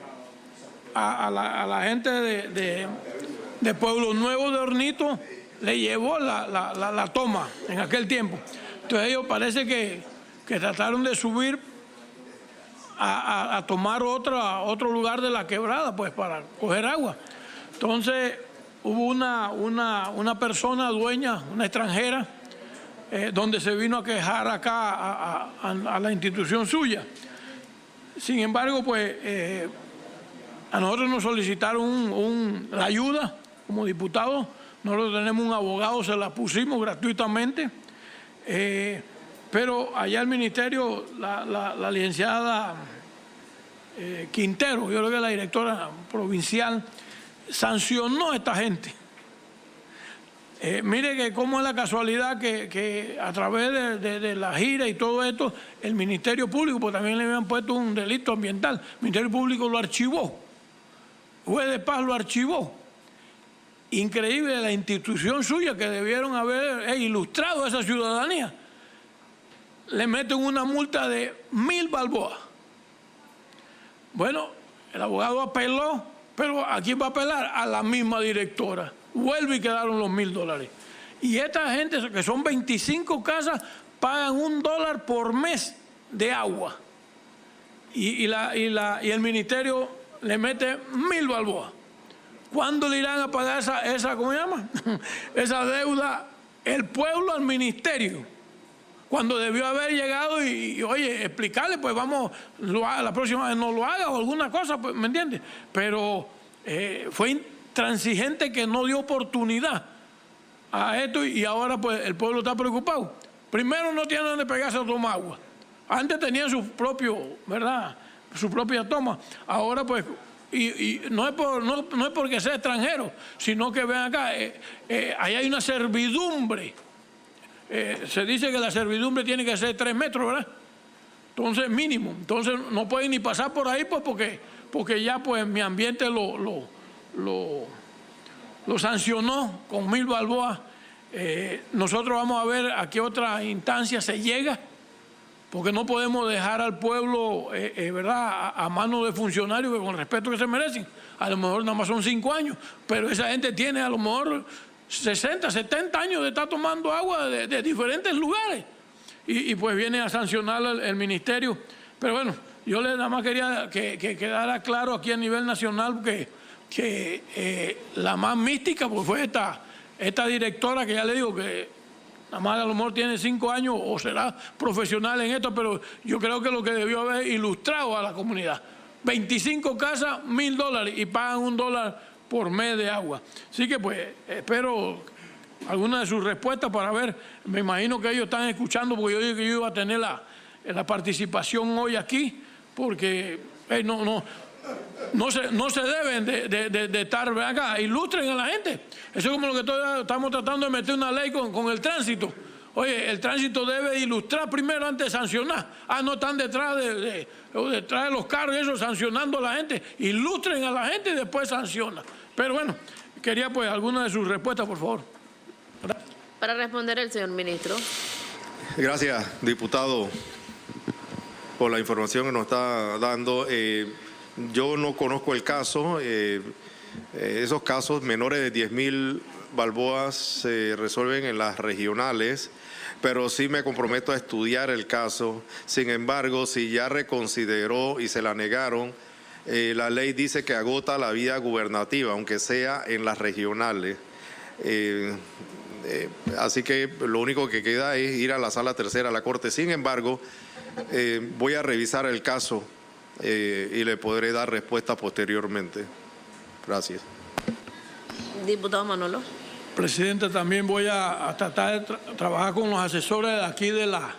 a la gente de Pueblo Nuevo de Hornito le llevó la toma en aquel tiempo. Entonces ellos parece que trataron de subir a tomar otro lugar de la quebrada, pues para coger agua. Entonces hubo una persona dueña, una extranjera, donde se vino a quejar acá a la institución suya. Sin embargo, pues a nosotros nos solicitaron la ayuda como diputados. Nosotros tenemos un abogado, se la pusimos gratuitamente. Pero allá el ministerio, la licenciada Quintero, yo creo que la directora provincial, sancionó a esta gente. Mire que cómo es la casualidad que a través de la gira y todo esto, el Ministerio Público, porque también le habían puesto un delito ambiental, el Ministerio Público lo archivó, el juez de paz lo archivó. Increíble, la institución suya, que debieron haber ilustrado a esa ciudadanía, le meten una multa de 1.000 balboas. Bueno, el abogado apeló, pero ¿a quién va a apelar? A la misma directora. Vuelve y quedaron los $1.000. Y esta gente, que son 25 casas, pagan $1 por mes de agua. Y el ministerio le mete 1.000 balboas. ¿Cuándo le irán a pagar esa ¿cómo se llama? Esa deuda el pueblo al ministerio? Cuando debió haber llegado y oye, explicarle, pues vamos, la próxima vez no lo haga o alguna cosa, pues, ¿me entiendes? Pero fue intransigente, que no dio oportunidad a esto, y ahora pues el pueblo está preocupado. Primero, no tienen donde pegarse a tomar agua. Antes tenían su propio, ¿verdad?, su propia toma. Ahora pues, y no es porque sea extranjero, sino que vean acá, ahí hay una servidumbre. Se dice que la servidumbre tiene que ser 3 metros, ¿verdad? Entonces, mínimo. Entonces no pueden ni pasar por ahí, pues porque ya pues mi ambiente lo sancionó con 1.000 balboas. Nosotros vamos a ver a qué otra instancia se llega, porque no podemos dejar al pueblo, ¿verdad?, a manos de funcionarios que, con el respeto que se merecen, a lo mejor nada más son 5 años, pero esa gente tiene a lo mejor 60, 70 años de estar tomando agua de diferentes lugares, y pues viene a sancionar el ministerio. Pero bueno, yo nada más quería que quedara claro aquí a nivel nacional que la más mística pues fue esta directora, que ya le digo que Nada más a lo mejor tiene 5 años o será profesional en esto, pero yo creo que lo que debió haber ilustrado a la comunidad. 25 casas, $1,000 y pagan $1 por mes de agua. Así que pues espero alguna de sus respuestas para ver. Me imagino que ellos están escuchando porque yo dije que yo iba a tener la participación hoy aquí, porque no se deben de estar acá. Ilustren a la gente. Eso es como lo que estamos tratando de meter una ley con el tránsito. Oye, el tránsito debe ilustrar primero antes de sancionar. No están detrás de los carros y eso, sancionando a la gente. Ilustren a la gente y después sancionan. Pero bueno, quería pues alguna de sus respuestas, por favor. Gracias. Para responder el señor ministro. Gracias, diputado, por la información que nos está dando. Yo no conozco el caso. Esos casos menores de 10,000 balboas se resuelven en las regionales, pero sí me comprometo a estudiar el caso. Sin embargo, si ya reconsideró y se la negaron, la ley dice que agota la vía gubernativa, aunque sea en las regionales. Así que lo único que queda es ir a la sala tercera de la Corte. Sin embargo, voy a revisar el caso y le podré dar respuesta posteriormente. Gracias. Diputado Manolo. Presidente, también voy a tratar de trabajar con los asesores de aquí de la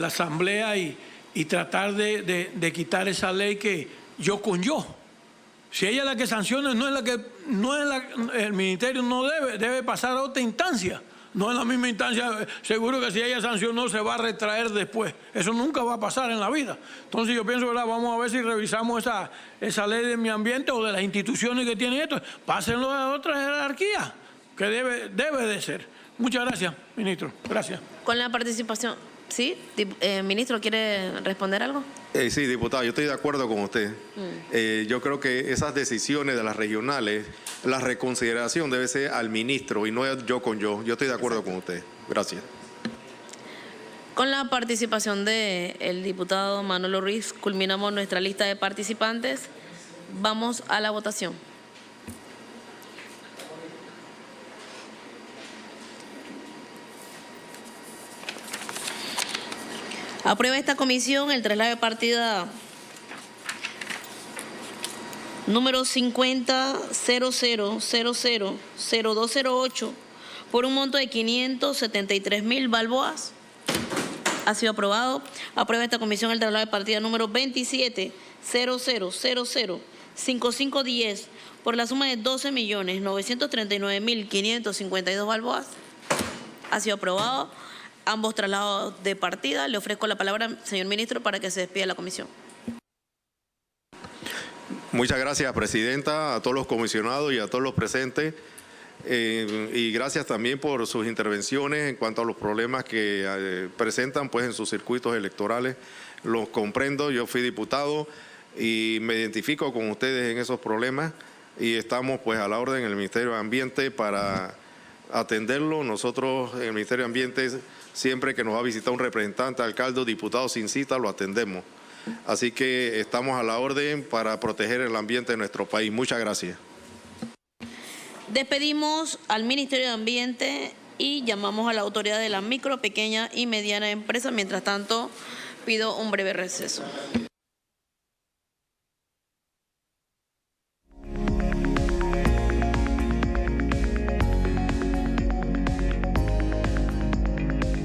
Asamblea y tratar de quitar esa ley que yo con yo. Si ella es la que sanciona, el ministerio no debe pasar a otra instancia. No en la misma instancia, seguro que si ella sancionó se va a retraer después. Eso nunca va a pasar en la vida. Entonces yo pienso, ¿verdad? Vamos a ver si revisamos esa ley de medio ambiente o de las instituciones que tienen esto. Pásenlo a otra jerarquía, que debe de ser. Muchas gracias, ministro. Gracias. Con la participación. ¿Sí? Ministro, ¿quiere responder algo? Sí, diputado, yo estoy de acuerdo con usted. Yo creo que esas decisiones de las regionales, la reconsideración debe ser al ministro y no yo con yo. Yo estoy de acuerdo con usted. Gracias. Con la participación del diputado Manolo Ruiz, culminamos nuestra lista de participantes. Vamos a la votación. Aprueba esta comisión el traslado de partida número 50.00000208 por un monto de 573.000 balboas. Ha sido aprobado. Aprueba esta comisión el traslado de partida número 27.00005510 por la suma de 12.939.552 balboas. Ha sido aprobado. Ambos traslados de partida. Le ofrezco la palabra, señor ministro, para que se despida la comisión. Muchas gracias, presidenta, a todos los comisionados y a todos los presentes. Y gracias también por sus intervenciones en cuanto a los problemas que presentan pues en sus circuitos electorales. Los comprendo, yo fui diputado y me identifico con ustedes en esos problemas y estamos pues a la orden en el Ministerio de Ambiente para atenderlo. Nosotros en el Ministerio de Ambiente, siempre que nos va a visitar un representante, alcalde o diputado sin cita, lo atendemos. Así que estamos a la orden para proteger el ambiente de nuestro país. Muchas gracias. Despedimos al Ministerio de Ambiente y llamamos a la autoridad de la micro, pequeña y mediana empresa. Mientras tanto, pido un breve receso.